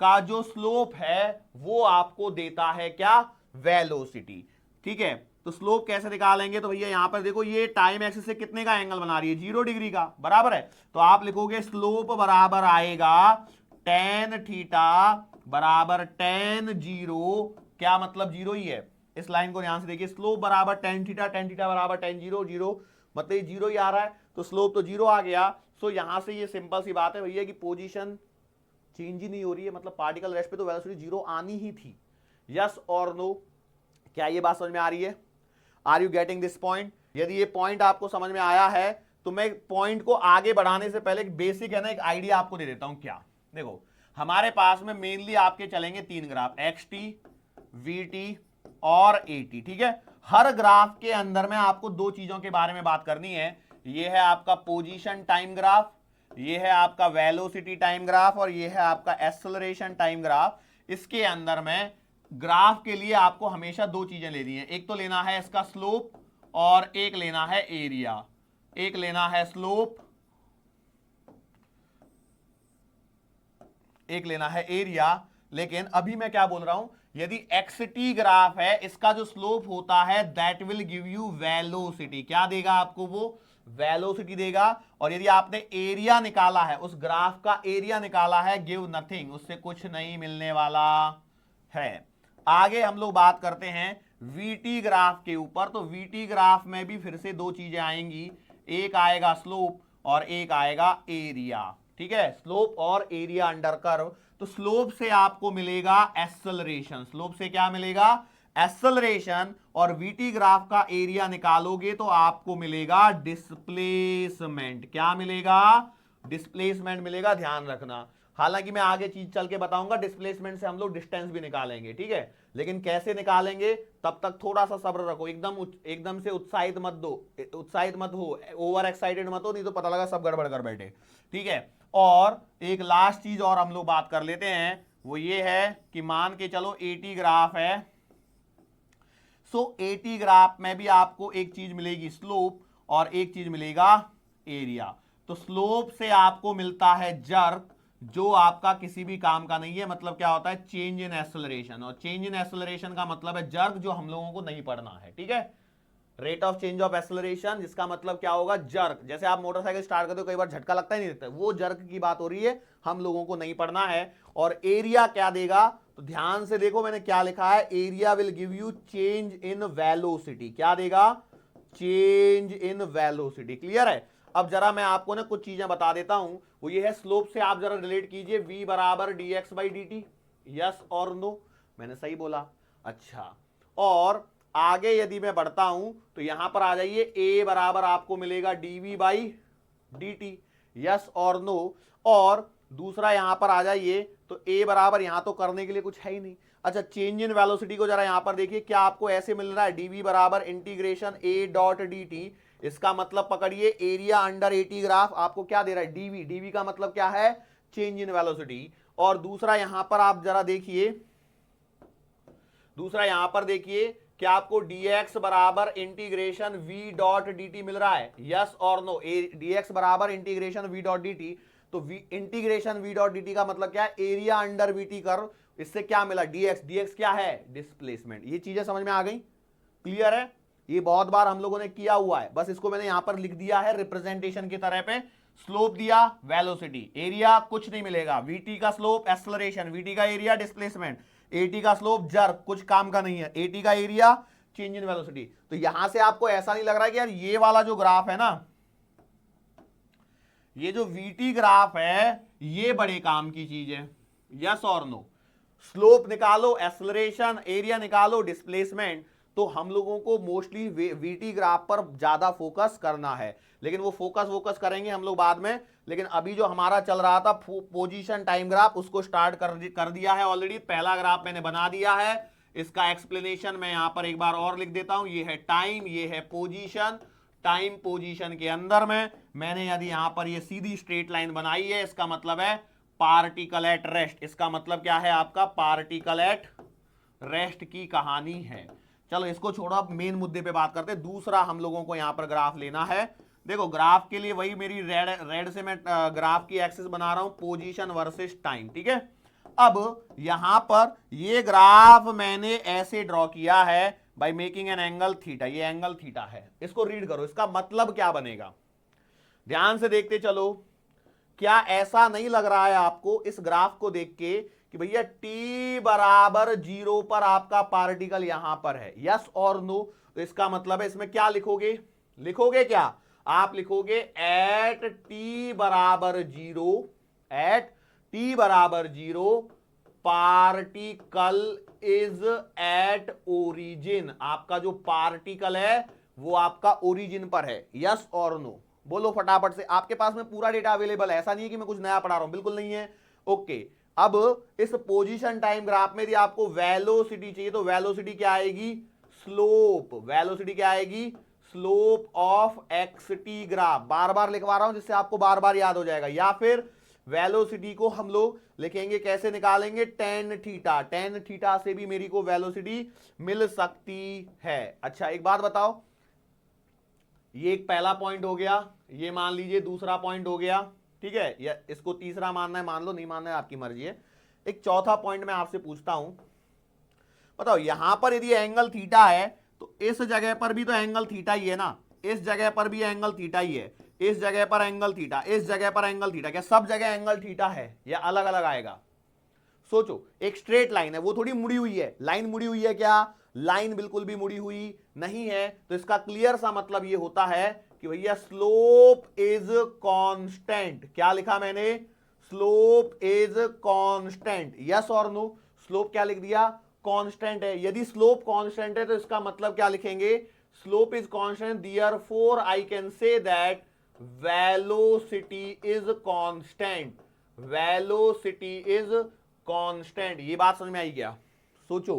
A: का जो स्लोप है वो आपको देता है क्या? वेलोसिटी। ठीक है, तो स्लोप कैसे निकालेंगे? तो भैया यहां पर देखो, ये टाइम एक्सिस से कितने का एंगल बना रही है? 0 डिग्री का, बराबर है। तो आप लिखोगे स्लोप बराबर आएगा tan थीटा बराबर tan जीरो। क्या मतलब? जीरो ही है। इस लाइन को ध्यान से देखिए, स्लोप बराबर tan थीटा बराबर tan जीरो, जीरो मतलब ये जीरो ही आ रहा है, तो स्लोप तो जीरो आ गया। सो यहां से ये सिंपल सी बात है भैया कि पोजीशन चेंज ही नहीं हो रही है, मतलब पार्टिकल रेस्ट पे तो वेलोसिटी जीरो आनी ही थी। यस और नो? क्या ये बात समझ में आ रही है? Are you getting this point? यदि ये पॉइंट आपको समझ में आया है तो मैं पॉइंट को आगे बढ़ाने से पहले एक बेसिक है ना, एक आइडिया आपको दे देता हूं। क्या? देखो, हमारे पास में मेनली आपके चलेंगे 3 ग्राफ, XT, VT और AT। ठीक है, हर ग्राफ के अंदर में आपको 2 चीजों के बारे में बात करनी है। ये है आपका पोजीशन टाइम ग्राफ, ये है आपका वेलोसिटी टाइम ग्राफ, और ये है आपका एक्सेलरेशन टाइम ग्राफ। इसके अंदर में ग्राफ के लिए आपको हमेशा 2 चीजें लेनी है। एक तो लेना है इसका स्लोप और एक लेना है एरिया। एक लेना है स्लोप, एक लेना है एरिया। लेकिन अभी मैं क्या बोल रहा हूं, यदि XT ग्राफ है, इसका जो स्लोप होता है that will give you velocity. क्या देगा आपको? वो वेलोसिटी देगा। और यदि आपने एरिया निकाला है, उस ग्राफ का एरिया निकाला है, गिव नथिंग, उससे कुछ नहीं मिलने वाला है। आगे हम लोग बात करते हैं VT ग्राफ के ऊपर। तो VT ग्राफ में भी फिर से 2 चीजें आएंगी, एक आएगा स्लोप और एक आएगा एरिया। ठीक है, स्लोप और एरिया अंडर कर्व। तो स्लोप से आपको मिलेगा एक्सेलरेशन, स्लोप से क्या मिलेगा? एक्सेलरेशन। और VT ग्राफ का एरिया निकालोगे तो आपको मिलेगा डिस्प्लेसमेंट। क्या मिलेगा? डिस्प्लेसमेंट मिलेगा, ध्यान रखना। हालांकि मैं आगे चीज चल के बताऊंगा, डिस्प्लेसमेंट से हम लोग डिस्टेंस भी निकालेंगे। ठीक है, लेकिन कैसे निकालेंगे तब तक थोड़ा सा सब्र रखो। एकदम से उत्साहित मत हो, ओवर एक्साइटेड मत हो, नहीं तो पता लगा सब गड़बड़ कर बैठे। ठीक है, और एक लास्ट चीज और हम लोग बात कर लेते हैं, वो ये है कि मान के चलो AT ग्राफ है। सो AT ग्राफ में भी आपको एक चीज मिलेगी स्लोप और एक चीज मिलेगा एरिया। तो स्लोप से आपको मिलता है जर्क, जो आपका किसी भी काम का नहीं है। मतलब क्या होता है? Change in acceleration. और चेंज इन एक्सेलरेशन का मतलब है जर्क, जो हम लोगों को नहीं पढ़ना है। ठीक है, rate of change of acceleration, जिसका मतलब क्या होगा? जर्क। जैसे आप मोटरसाइकिल स्टार्ट करते हो, कई बार झटका लगता ही नहीं देता, वो जर्क की बात हो रही है, हम लोगों को नहीं पढ़ना है। और एरिया क्या देगा? तो ध्यान से देखो मैंने क्या लिखा है, area will give you change in velocity. क्या देगा? Change in velocity. क्लियर है? अब जरा मैं आपको ना कुछ चीजें बता देता हूं, वो ये है, स्लोप से आप जरा रिलेट कीजिए, V बराबर dx/dt। यस और नो? मैंने सही बोला? अच्छा, और आगे यदि मैं बढ़ता हूं तो यहां पर आ जाइए, A बराबर आपको मिलेगा dV/dt। यस और नो? और दूसरा यहां पर आ जाइए, तो A बराबर, यहां तो करने के लिए कुछ है ही नहीं। अच्छा, चेंज इन वेलोसिटी को जरा यहां पर देखिए, क्या आपको ऐसे मिल रहा है? dV बराबर इंटीग्रेशन A.dt। इसका मतलब पकड़िए, एरिया अंडर AT ग्राफ आपको क्या दे रहा है? dV। dV का मतलब क्या है? Change in velocity. और दूसरा यहां पर आप जरा देखिए, दूसरा यहां पर देखिए, क्या आपको dx बराबर इंटीग्रेशन V.dt मिल रहा है? यस और नो? dx बराबर इंटीग्रेशन V.dt। तो इंटीग्रेशन V.dt का मतलब क्या है? Area under VT curve. इससे क्या मिला? dx। dx क्या है? डिस्प्लेसमेंट। ये चीजें समझ में आ गई? क्लियर है? ये बहुत बार हम लोगों ने किया हुआ है, बस इसको मैंने यहां पर लिख दिया है रिप्रेजेंटेशन की तरह पे। स्लोप दिया, वेलोसिटी, एरिया कुछ नहीं मिलेगा। VT का स्लोप एक्सेलरेशन, VT का एरिया डिस्प्लेसमेंट, AT का स्लोप जर्क, कुछ काम का नहीं है। AT का एरिया चेंज इन वेलोसिटी। तो यहां से आपको ऐसा नहीं लग रहा है कि यार ये वाला जो ग्राफ है ना, ये जो VT ग्राफ है, ये बड़े काम की चीज है? यस और नो? स्लोप निकालो, एक्सेलरेशन, एरिया निकालो, डिस्प्लेसमेंट। तो हम लोगों को मोस्टली वीटी ग्राफ पर ज्यादा फोकस करना है, लेकिन वो फोकस करेंगे हम लोग बाद में। लेकिन अभी जो हमारा चल रहा था पोजीशन टाइम ग्राफ, उसको स्टार्ट कर दिया है ऑलरेडी। पहला ग्राफ मैंने बना दिया है, इसका एक्सप्लेनेशन मैं यहां पर एक बार और लिख देता हूं। ये है टाइम, ये है पोजीशन। टाइम पोजीशन के अंदर में मैंने यदि यहां पर ये सीधी स्ट्रेट लाइन बनाई है, इसका मतलब है पार्टिकल एट रेस्ट। इसका मतलब क्या है आपका? पार्टिकल एट रेस्ट की कहानी है। चलो इसको छोड़ो, अब मेन मुद्दे पे बात करते हैं। दूसरा हम लोगों को यहां पर ग्राफ लेना है। देखो ग्राफ के लिए वही मेरी रेड से मैं ग्राफ की एक्सिस बना रहा हूं, पोजीशन वर्सेस टाइम, ठीक है। अब यहां पर ये ग्राफ मैंने ऐसे ड्रॉ किया है by making an angle theta. ये एंगल थीटा है, इसको रीड करो, इसका मतलब क्या बनेगा, ध्यान से देखते चलो। क्या ऐसा नहीं लग रहा है आपको इस ग्राफ को देख के कि भैया t बराबर 0 पर आपका पार्टिकल यहां पर है? यस और नो? तो इसका मतलब है इसमें क्या लिखोगे? लिखोगे क्या आप? लिखोगे एट t बराबर 0, एट t बराबर 0 पार्टिकल इज एट ओरिजिन। आपका जो पार्टिकल है वो आपका ओरिजिन पर है। यस और नो? बोलो फटाफट से। आपके पास में पूरा डेटा अवेलेबल है, ऐसा नहीं है कि मैं कुछ नया पढ़ा रहा हूं, बिल्कुल नहीं है। ओके, अब इस पोजीशन टाइम ग्राफ में यदि आपको वेलोसिटी चाहिए तो वेलोसिटी क्या आएगी? स्लोप। वेलोसिटी क्या आएगी? Slope of X T graph. बार बार लिखवा रहा हूं जिससे आपको बार बार याद हो जाएगा। या फिर वेलोसिटी को हम लोग लिखेंगे, कैसे निकालेंगे? Tan theta. टेन थीटा से भी मेरी को वेलोसिटी मिल सकती है। अच्छा एक बात बताओ, ये एक पहला पॉइंट हो गया, ये मान लीजिए दूसरा पॉइंट हो गया, ठीक है। या इसको तीसरा मानना है मान लो, नहीं मानना है आपकी मर्जी है। एक चौथा पॉइंट मैं आपसे पूछता हूं, बताओ यहां पर यदि एंगल थीटा है तो इस जगह पर भी तो एंगल थीटा ही है ना, इस जगह पर भी एंगल थीटा ही है, इस जगह पर एंगल थीटा, इस जगह पर एंगल थीटा। क्या सब जगह एंगल थीटा है या अलग अलग आएगा? सोचो, एक स्ट्रेट लाइन है, वो थोड़ी मुड़ी हुई है। लाइन मुड़ी हुई है क्या? लाइन बिल्कुल भी मुड़ी हुई नहीं है। तो इसका क्लियर सा मतलब ये होता है कि भैया स्लोप इज कांस्टेंट। क्या लिखा मैंने? Slope is constant. यस और नो? स्लोप क्या लिख दिया? कांस्टेंट है। यदि स्लोप कांस्टेंट है तो इसका मतलब क्या लिखेंगे? Slope is constant, therefore I can say that velocity is constant. Velocity is constant. ये बात समझ में आई क्या? सोचो,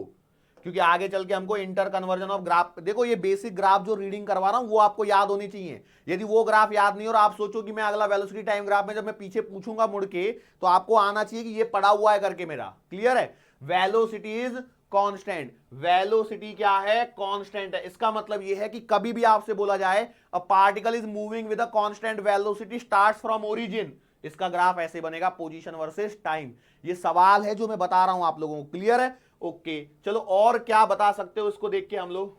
A: क्योंकि आगे चल के हमको इंटर कन्वर्जन ऑफ ग्राफ, देखो ये बेसिक ग्राफ जो रीडिंग करवा रहा हूं वो आपको याद होनी चाहिए। यदि वो ग्राफ याद नहीं और आप सोचो कि मैं अगला वेलोसिटी टाइम ग्राफ में जब मैं पीछे पूछूंगा मुड़ के, तो आपको आना चाहिए कि ये पड़ा हुआ है करके मेरा। क्लियर है? Velocity is constant. वेलोसिटी क्या है? कांस्टेंट है। इसका मतलब यह है कि कभी भी आपसे बोला जाए a particle is moving with a constant velocity starts from origin, इसका ग्राफ ऐसे बनेगा, पोजीशन वर्सेस टाइम। ये सवाल है जो मैं बता रहा हूं आप लोगों को। क्लियर है? ओके चलो, और क्या बता सकते हो इसको देख के हम लोग?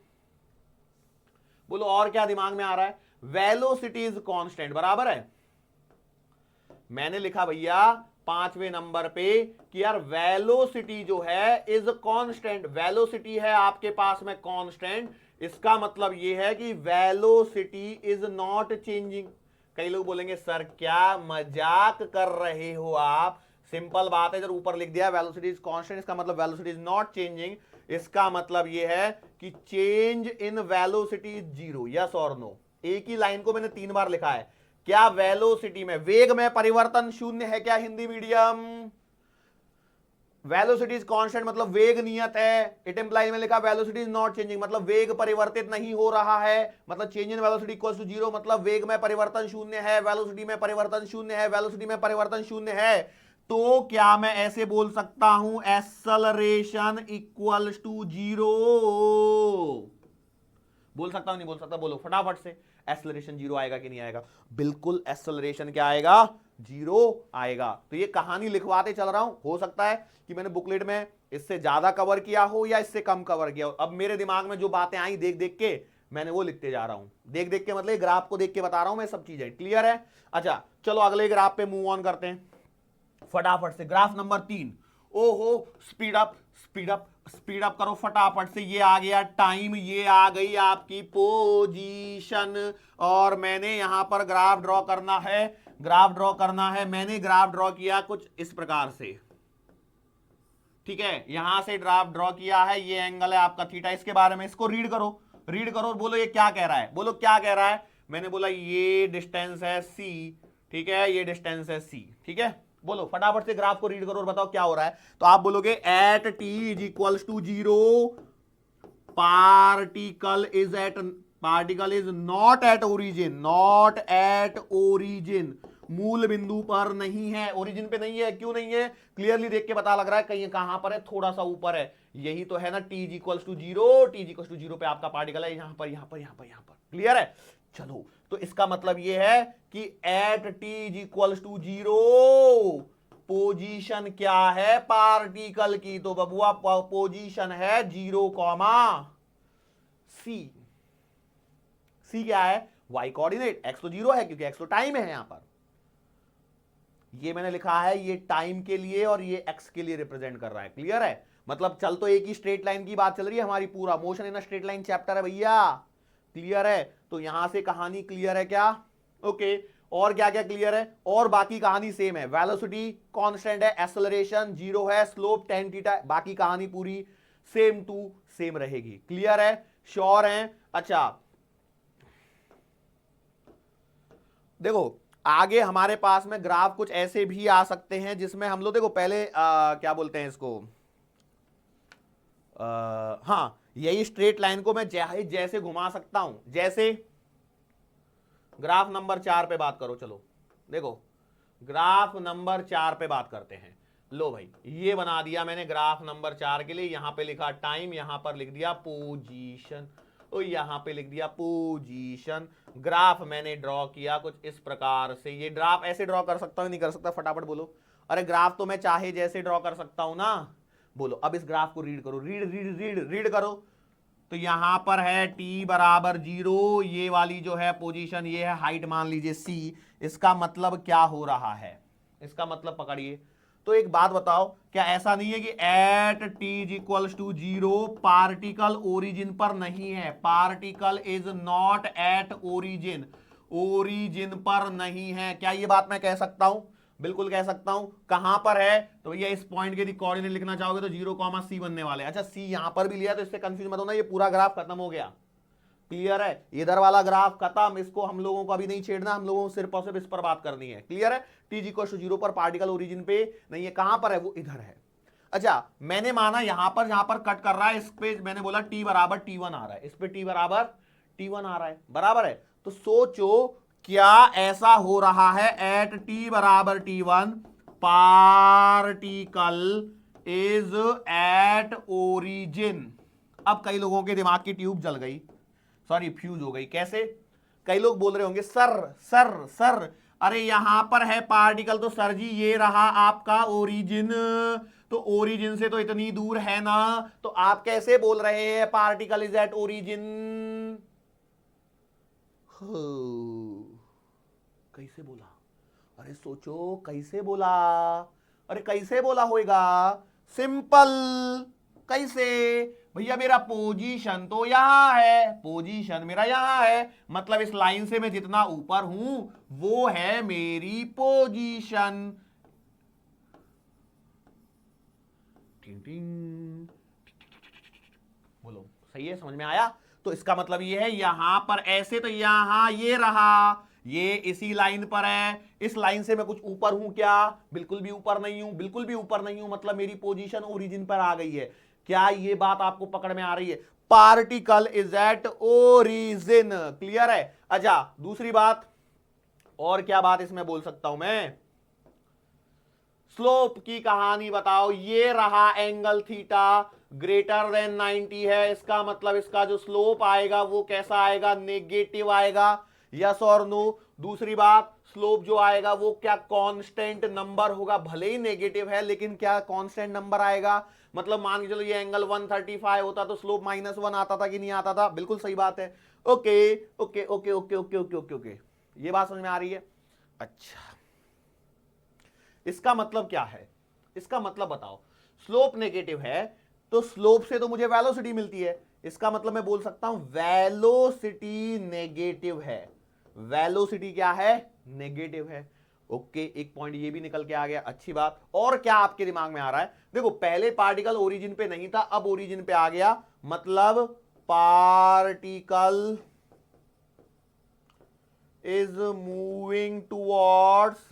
A: बोलो और क्या दिमाग में आ रहा है? वेलोसिटी इज कांस्टेंट बराबर है, मैंने लिखा भैया 5वें नंबर पे कि यार वेलोसिटी जो है इज कांस्टेंट। वेलोसिटी है आपके पास में कांस्टेंट, इसका मतलब यह है कि वेलोसिटी इज नॉट चेंजिंग। कई लोग बोलेंगे सर क्या मजाक कर रहे हो आप? सिंपल बात है, जब ऊपर लिख दिया वेलोसिटी इज कांस्टेंट, इसका मतलब वेलोसिटी इज नॉट चेंजिंग। इसका मतलब यह है कि change in velocity is zero. Yes और नो? एक ही लाइन को मैंने 3 बार लिखा है। क्या वेलोसिटी में, वेग में परिवर्तन शून्य है क्या? Hindi medium. Velocity is constant मतलब वेग नियत है। इट इंप्लाइज में लिखा वेलोसिटी इज नॉट चेंजिंग मतलब वेग परिवर्तित नहीं हो रहा है, मतलब change in velocity equals to zero मतलब वेग में परिवर्तन शून्य है, वेलोसिटी में परिवर्तन शून्य है, वेलोसिटी में परिवर्तन शून्य है। तो क्या मैं ऐसे बोल सकता हूं एक्सेलरेशन इक्वल्स टू जीरो? बोल सकता हूं नहीं बोल सकता? बोलो फटाफट से। एक्सेलरेशन जीरो आएगा कि नहीं आएगा? बिल्कुल एक्सेलरेशन क्या आएगा? जीरो आएगा। तो ये कहानी लिखवाते चल रहा हूं, हो सकता है कि मैंने बुकलेट में इससे ज्यादा कवर किया हो या इससे कम कवर किया हो। अब मेरे दिमाग में जो बातें आई देख देख के मैंने वो लिखते जा रहा हूं। देख देख के मतलब ग्राफ को देख के बता रहा हूं मैं सब चीजें। क्लियर है? अच्छा चलो अगले ग्राफ पे मूव ऑन करते हैं फटाफट से। Graph number 3। ओहो speed up speed up speed up करो फटाफट से। ये आ गया टाइम, ये आ गई आपकी पोजीशन, और मैंने यहां पर ग्राफ ड्रॉ करना है। ग्राफ ड्रॉ करना है, मैंने ग्राफ ड्रॉ किया कुछ इस प्रकार से। ठीक है, यहां से ड्राफ्ट ड्रॉ किया है, ये एंगल है आपका थीटा, इसके बारे में इसको रीड करो, रीड करो और बोलो ये क्या कह रहा है, बोलो क्या कह रहा है। मैंने बोला ये डिस्टेंस है सी, ठीक है, ये डिस्टेंस है सी, ठीक है। बोलो फटाफट से ग्राफ को रीड करो और बताओ क्या हो रहा है। तो आप बोलोगे at T is equals to 0 particle is not at origin, not at origin, मूल बिंदु पर नहीं है, ओरिजिन पे नहीं है। क्यों नहीं है? क्लियरली देख के पता लग रहा है कहीं कहां पर है, थोड़ा सा ऊपर है। यही तो है ना, T is equals to 0, T is equals to 0 पे आपका पार्टिकल है, यहां पर यहां पर यहां पर यहां पर। क्लियर है? चलो, तो इसका मतलब यह है कि at T is equals to 0 position क्या है पार्टिकल की, तो बबुआ पोजीशन है 0, सी। सी क्या है? वाई कोऑर्डिनेट, एक्स तो 0 है क्योंकि एक्स तो टाइम है यहां पर। ये मैंने लिखा है, ये टाइम के लिए और ये एक्स के लिए रिप्रेजेंट कर रहा है। क्लियर है? मतलब चल तो एक ही स्ट्रेट लाइन की बात चल रही है हमारी, पूरा motion in a straight line chapter है भैया। क्लियर है? तो यहां से कहानी क्लियर है क्या? ओके, और क्या क्या क्लियर है? और बाकी कहानी सेम है, वेलोसिटी कांस्टेंट है, एक्सेलरेशन 0 है, स्लोप tan थीटा, बाकी कहानी पूरी सेम टू सेम रहेगी। क्लियर है? श्योर है? अच्छा देखो, आगे हमारे पास में ग्राफ कुछ ऐसे भी आ सकते हैं जिसमें हम लोग देखो पहले क्या बोलते हैं इसको, हाँ, यही स्ट्रेट लाइन को मैं जैसे घुमा सकता हूं, जैसे ग्राफ नंबर 4 पे बात करो। चलो देखो, ग्राफ नंबर 4 पे बात करते हैं। लो भाई, ये बना दिया मैंने ग्राफ नंबर 4 के लिए, यहां पे लिखा टाइम, यहां पर लिख दिया पोजीशन, तो यहां पे लिख दिया पोजीशन। ग्राफ मैंने ड्रॉ किया कुछ इस प्रकार से। ये ग्राफ ऐसे ड्रॉ कर सकता हूं, नहीं कर सकता? फटाफट बोलो। अरे ग्राफ तो मैं चाहे जैसे ड्रॉ कर सकता हूं ना। बोलो, अब इस ग्राफ को रीड करो, रीड रीड रीड रीड करो। तो यहां पर है t बराबर 0, ये वाली जो है पोजीशन, ये है हाइट मान लीजिए c। इसका मतलब क्या हो रहा है? इसका मतलब पकड़िए। तो एक बात बताओ, क्या ऐसा नहीं है कि at T is equals to 0 particle origin पर नहीं है? Particle is not at origin, origin पर नहीं है। क्या ये बात मैं कह सकता हूं? बिल्कुल कह सकता हूं। कहां पर है? तो भैया इस पॉइंट के कोऑर्डिनेट लिखना चाहोगे तो 0, c बनने वाले। अच्छा, c यहां पर भी लिया तो इससे कंफ्यूज मत होना, ये पूरा ग्राफ खत्म हो गया। क्लियर है? इधर वाला ग्राफ खत्म, इसको हम लोगों को अभी नहीं छेड़ना, हम लोगों को सिर्फ और सिर्फ इस पर बात करनी है। क्लियर है? टी इज इक्वल टू 0 पर पार्टिकल ओरिजिन पे नहीं है। कहां पर है? वो इधर है। अच्छा, मैंने माना यहां पर कट कर रहा है, इस पे मैंने बोला t बराबर t1 आ रहा है, इस पे t बराबर t1 आ रहा है, बराबर है। तो सोचो, क्या ऐसा हो रहा है एट t बराबर t1 particle is at origin? अब कई लोगों के दिमाग की ट्यूब जल गई, सॉरी फ्यूज हो गई। कैसे? कई लोग बोल रहे होंगे सर सर सर, अरे यहां पर है पार्टिकल, तो सर जी ये रहा आपका ओरिजिन, तो ओरिजिन से तो इतनी दूर है ना, तो आप कैसे बोल रहे हैं पार्टिकल इज एट ओरिजिन? कैसे बोला? अरे सोचो, कैसे बोला? अरे कैसे बोला होगा? सिंपल। कैसे? भैया मेरा पोजीशन तो यहां है, पोजीशन मेरा यहां है, मतलब इस लाइन से मैं जितना ऊपर हूं वो है मेरी पोजीशन। बोलो, सही है? समझ में आया? तो इसका मतलब ये है, यहां पर ऐसे, तो यहां ये रहा, ये इसी लाइन पर है। इस लाइन से मैं कुछ ऊपर हूं क्या? बिल्कुल भी ऊपर नहीं हूं, बिल्कुल भी ऊपर नहीं हूं, मतलब मेरी पोजीशन ओरिजिन पर आ गई है। क्या ये बात आपको पकड़ में आ रही है? Particle is at origin. Clear है? अच्छा, दूसरी बात, और क्या बात इसमें बोल सकता हूं मैं? स्लोप की कहानी बताओ। ये रहा एंगल थीटा ग्रेटर देन 90 है, इसका मतलब इसका जो स्लोप आएगा वो कैसा आएगा? नेगेटिव आएगा। यस और नो? दूसरी बात, स्लोप जो आएगा वो क्या कांस्टेंट नंबर होगा? भले ही नेगेटिव है लेकिन क्या कांस्टेंट नंबर आएगा? मतलब मान के चलो ये एंगल 135 होता तो स्लोप -1 आता था कि नहीं आता था? बिल्कुल सही बात है। Okay okay okay okay okay okay okay okay, ये बात समझ में आ रही है? अच्छा, इसका मतलब क्या है? इसका मतलब बताओ, स्लोप नेगेटिव है तो स्लोप से तो मुझे वेलोसिटी मिलती है, इसका मतलब मैं बोल सकता हूं वेलोसिटी नेगेटिव है। वेलोसिटी क्या है? नेगेटिव है। ओके, एक पॉइंट ये भी निकल के आ गया, अच्छी बात। और क्या आपके दिमाग में आ रहा है? देखो पहले पार्टिकल ओरिजिन पे नहीं था, अब ओरिजिन पे आ गया, मतलब particle is moving towards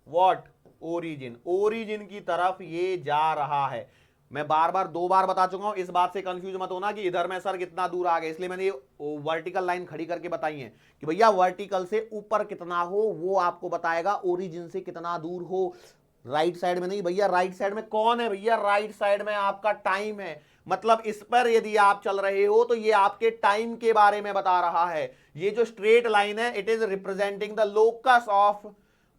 A: what? Origin. Origin की तरफ ये जा रहा है। मैं बार बार 2 बार बता चुका हूं, इस बात से कंफ्यूज मत होना कि इधर में सर कितना दूर आ गए, इसलिए मैंने ये वर्टिकल लाइन खड़ी करके बताई है कि भैया वर्टिकल से ऊपर कितना हो वो आपको बताएगा, ओरिजिन से कितना दूर हो। राइट साइड में नहीं भैया, राइट साइड में कौन है भैया? राइट साइड में आपका टाइम है। मतलब इस पर यदि आप चल रहे हो तो ये आपके टाइम के बारे में बता रहा है। ये जो स्ट्रेट लाइन है, it is representing the locus of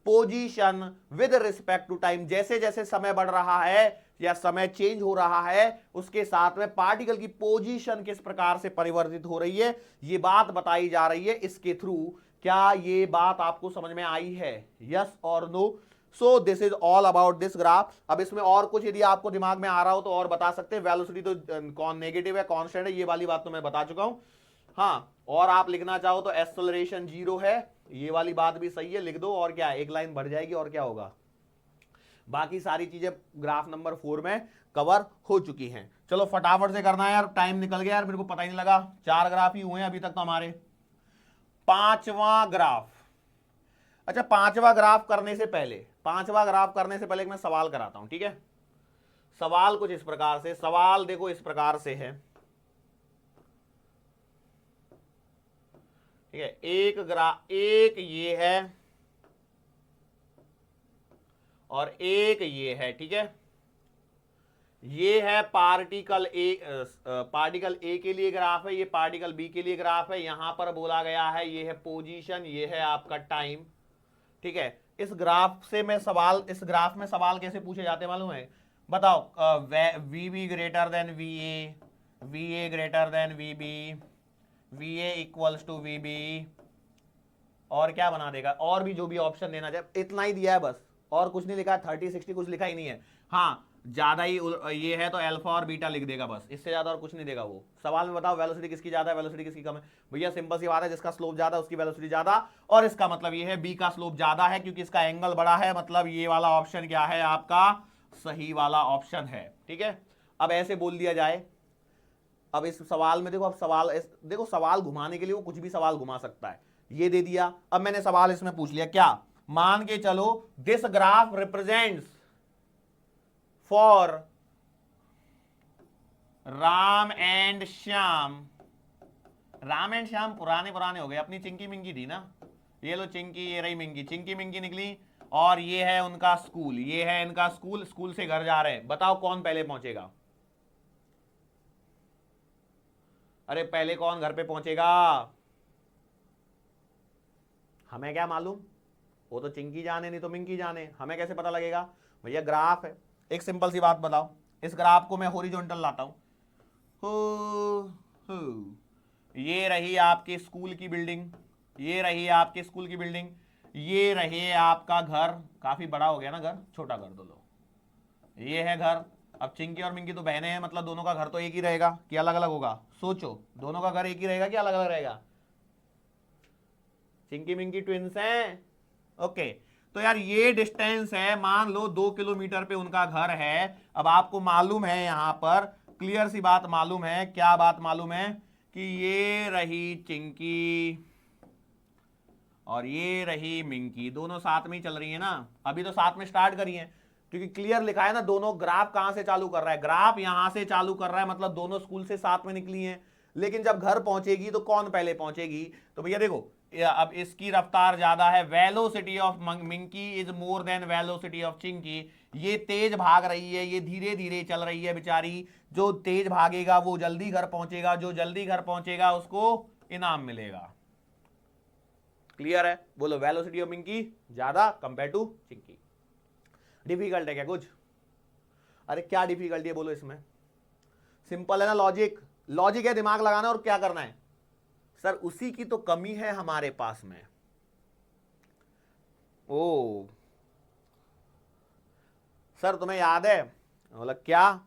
A: position with respect to time. जैसे जैसे समय बढ़ रहा है या समय चेंज हो रहा है, उसके साथ में पार्टिकल की पोजीशन किस प्रकार से परिवर्तित हो रही है, ये बात बताई जा रही है इसके थ्रू। क्या ये बात आपको समझ में आई है? यस और no? So this is all about this graph. अब इसमें और कुछ यदि आपको दिमाग में आ रहा हो तो और बता सकते हैं। वेलोसिटी तो कौन नेगेटिव है, कांस्टेंट है, ये वाली बात तो मैं बता चुका हूं। हाँ, और आप लिखना चाहो तो एक्सेलरेशन 0 है, ये वाली बात भी सही है, लिख दो। और क्या, एक लाइन बढ़ जाएगी और क्या होगा। बाकी सारी चीजें ग्राफ नंबर 4 में कवर हो चुकी हैं। चलो फटाफट से करना है यार, टाइम निकल गया यार, मेरे को पता ही नहीं लगा। 4 ग्राफ ही हुए हैं अभी तक तो हमारे। 5वां ग्राफ। अच्छा, 5वां ग्राफ करने से पहले मैं सवाल कराता हूं, ठीक है? सवाल कुछ इस प्रकार से, सवाल देखो इस प्रकार से है, ठीक है? एक ये है और एक ये है, ठीक है? ये है पार्टिकल ए के लिए ग्राफ है, ये पार्टिकल बी के लिए ग्राफ है। यहां पर बोला गया है ये है पोजीशन, ये है आपका टाइम, ठीक है? इस ग्राफ में सवाल कैसे पूछे जाते हैं मालूम है? बताओ, V B greater than V A greater than V A equals to V B, और क्या बना देगा? और भी जो भी ऑप्शन देना चाहे, इतना ही दिया है बस, और कुछ नहीं लिखा है। 30 60 कुछ लिखा ही नहीं है। हाँ, ज्यादा ही ये है तो अल्फा और बीटा लिख देगा बस, इससे ज्यादा और कुछ नहीं देगा वो। सवाल में बताओ वेलोसिटी किसकी ज्यादा है, वेलोसिटी किसकी कम है? भैया सिंपल सी बात है, जिसका स्लोप ज्यादा उसकी वेलोसिटी ज्यादा, और इसका मतलब ये है बी का स्लोप ज्यादा है क्योंकि इसका एंगल बड़ा है। मतलब ये वाला ऑप्शन क्या है आपका? सही वाला ऑप्शन है, ठीक है? अब ऐसे बोल दिया जाए, अब इस सवाल में देखो, अब देखो सवाल घुमाने के लिए वो कुछ भी सवाल घुमा सकता है। ये दे दिया, अब मैंने सवाल इसमें पूछ लिया, क्या मान के चलो this graph represents for Ram and Shyam. Ram and Shyam पुराने हो गए, अपनी चिंकी मिंकी थी ना, ये लो चिंकी, ये रही मिंकी, चिंकी मिंकी निकली। और ये है उनका स्कूल, ये है इनका स्कूल, स्कूल से घर जा रहे हैं। बताओ कौन पहले पहुंचेगा? अरे पहले कौन घर पे पहुंचेगा? हमें क्या मालूम, वो तो चिंकी जाने नहीं तो मिंकी जाने, हमें कैसे पता लगेगा? भैया ग्राफ है। एक सिंपल सी बात बताओ, इस ग्राफ को मैं हॉरिजॉन्टल लाता हूं, ये रही आपके स्कूल की बिल्डिंग, ये रही आपके स्कूल की बिल्डिंग, ये रहे आपका घर, काफी बड़ा हो गया ना घर, छोटा कर दो लो, ये है घर। अब चिंकी और मिंकी तो बहने हैं, मतलब दोनों का घर तो एक ही रहेगा कि अलग अलग होगा? सोचो, दोनों का घर एक ही रहेगा कि अलग अलग रहेगा? चिंकी मिंकी ट्विंस हैं, ओके। तो यार ये डिस्टेंस है, मान लो 2 किलोमीटर पे उनका घर है। अब आपको मालूम है यहां पर क्लियर सी बात मालूम है, क्या बात मालूम है? कि ये रही चिंकी और ये रही मिंकी, दोनों साथ में ही चल रही है ना, अभी तो साथ में स्टार्ट करी है क्योंकि क्लियर लिखा है ना, दोनों ग्राफ कहां से चालू कर रहा है? ग्राफ यहां से चालू कर रहा है, मतलब दोनों स्कूल से साथ में निकली हैं। लेकिन जब घर पहुंचेगी तो कौन पहले पहुंचेगी? तो भैया देखो, अब इसकी रफ्तार ज्यादा है, velocity of Minki is more than velocity of Chinki. ये तेज भाग रही है, ये धीरे धीरे चल रही है बेचारी। जो तेज भागेगा वो जल्दी घर पहुंचेगा, जो जल्दी घर पहुंचेगा उसको इनाम मिलेगा। क्लियर है? बोलो, वेलोसिटी ऑफ मिंकी ज्यादा कंपेयर टू चिंकी। डिफिकल्ट है क्या कुछ? अरे क्या डिफिकल्टी है बोलो इसमें? सिंपल है ना, लॉजिक। लॉजिक है, दिमाग लगाना और क्या करना है। सर उसी की तो कमी है हमारे पास में। ओ सर तुम्हें याद है? बोला क्या?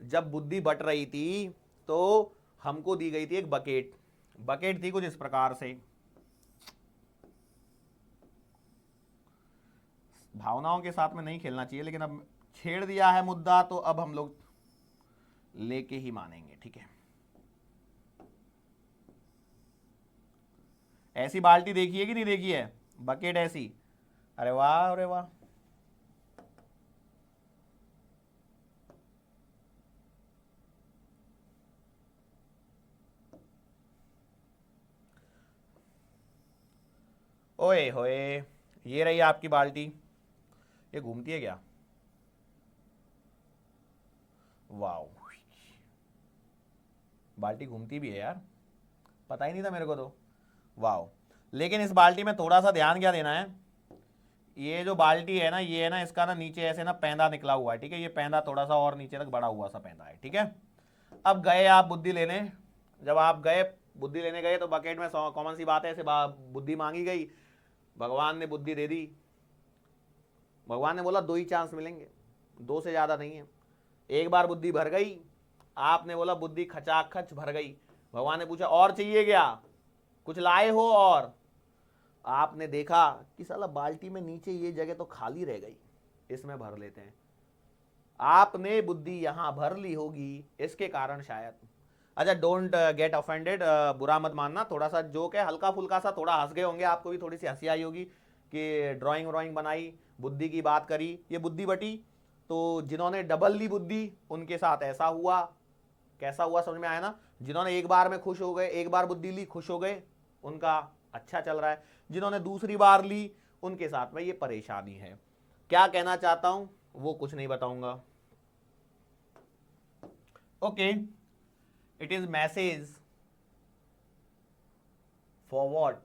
A: जब बुद्धि बट रही थी तो हमको दी गई थी एक बकेट। बकेट थी कुछ इस प्रकार से, भावनाओं के साथ में नहीं खेलना चाहिए, लेकिन अब छेड़ दिया है मुद्दा तो अब हम लोग लेके ही मानेंगे, ठीक है। ऐसी बाल्टी देखी है कि नहीं देखी है, बकेट ऐसी, अरे वाह अरे वाह। ओए होए, ये रही आपकी बाल्टी। ये घूमती है क्या? वाह, बाल्टी घूमती भी है यार, पता ही नहीं था मेरे को तो। वाह, लेकिन इस बाल्टी में थोड़ा सा ध्यान क्या देना है, ये जो बाल्टी है ना, ये है ना, इसका ना नीचे ऐसे ना पैंदा निकला हुआ है, ठीक है। ये पैंदा थोड़ा सा और नीचे तक बड़ा हुआ सा पैंदा है, ठीक है। अब गए आप बुद्धि लेने, जब आप गए बुद्धि लेने गए तो बकेट में कॉमन सी बात है, ऐसे बुद्धि मांगी गई, भगवान ने बुद्धि दे दी। भगवान ने बोला 2 ही चांस मिलेंगे, 2 से ज्यादा नहीं है। एक बार बुद्धि भर गई, आपने बोला बुद्धि खचाखच भर गई, भगवान ने पूछा और चाहिए क्या, कुछ लाए हो, और आपने देखा कि साला बाल्टी में नीचे ये जगह तो खाली रह गई, इसमें भर लेते हैं। आपने बुद्धि यहां भर ली होगी, इसके कारण शायद। अच्छा, डोंट गेट ऑफेंडेड, बुरा मत मानना, थोड़ा सा जोक है, हल्का फुल्का सा, थोड़ा हंस गए होंगे, आपको भी थोड़ी सी हंसी आई होगी कि ड्राइंग व्राइंग बनाई, बुद्धि की बात करी, ये बुद्धि बटी। तो जिन्होंने डबल ली बुद्धि, उनके साथ ऐसा हुआ। कैसा हुआ समझ में आया ना? जिन्होंने एक बार में खुश हो गए, एक बार बुद्धि ली खुश हो गए, उनका अच्छा चल रहा है। जिन्होंने दूसरी बार ली, उनके साथ में ये परेशानी है। क्या कहना चाहता हूं वो कुछ नहीं बताऊंगा। Okay, it is message for what,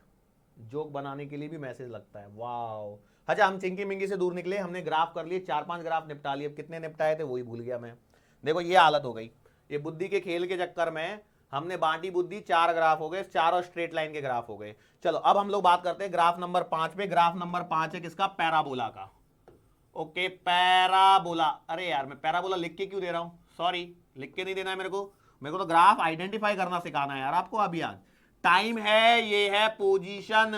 A: joke बनाने के लिए भी मैसेज लगता है। वाओ, अच्छा हम चिंकी मिंगी से दूर निकले, हमने ग्राफ कर लिए, 4-5 ग्राफ निपटा लिए। अब कितने निपटाए थे वही भूल गया मैं। देखो ये हालत हो गई, ये बुद्धि के खेल के चक्कर में हमने बांटी बुद्धि, 4 ग्राफ हो गए, चारों स्ट्रेट लाइन के ग्राफ हो गए। चलो अब हम लोग बात करते हैं ग्राफ नंबर 5 पे। ग्राफ नंबर 5 है किसका? पैराबोला का। Okay, parabola. अरे यार मैं पैराबोला लिख के क्यों दे रहा हूं, सॉरी, लिख के नहीं देना है मेरे को तो ग्राफ आइडेंटिफाई करना सिखाना है यार आपको अभी आज। टाइम है, ये है पोजीशन,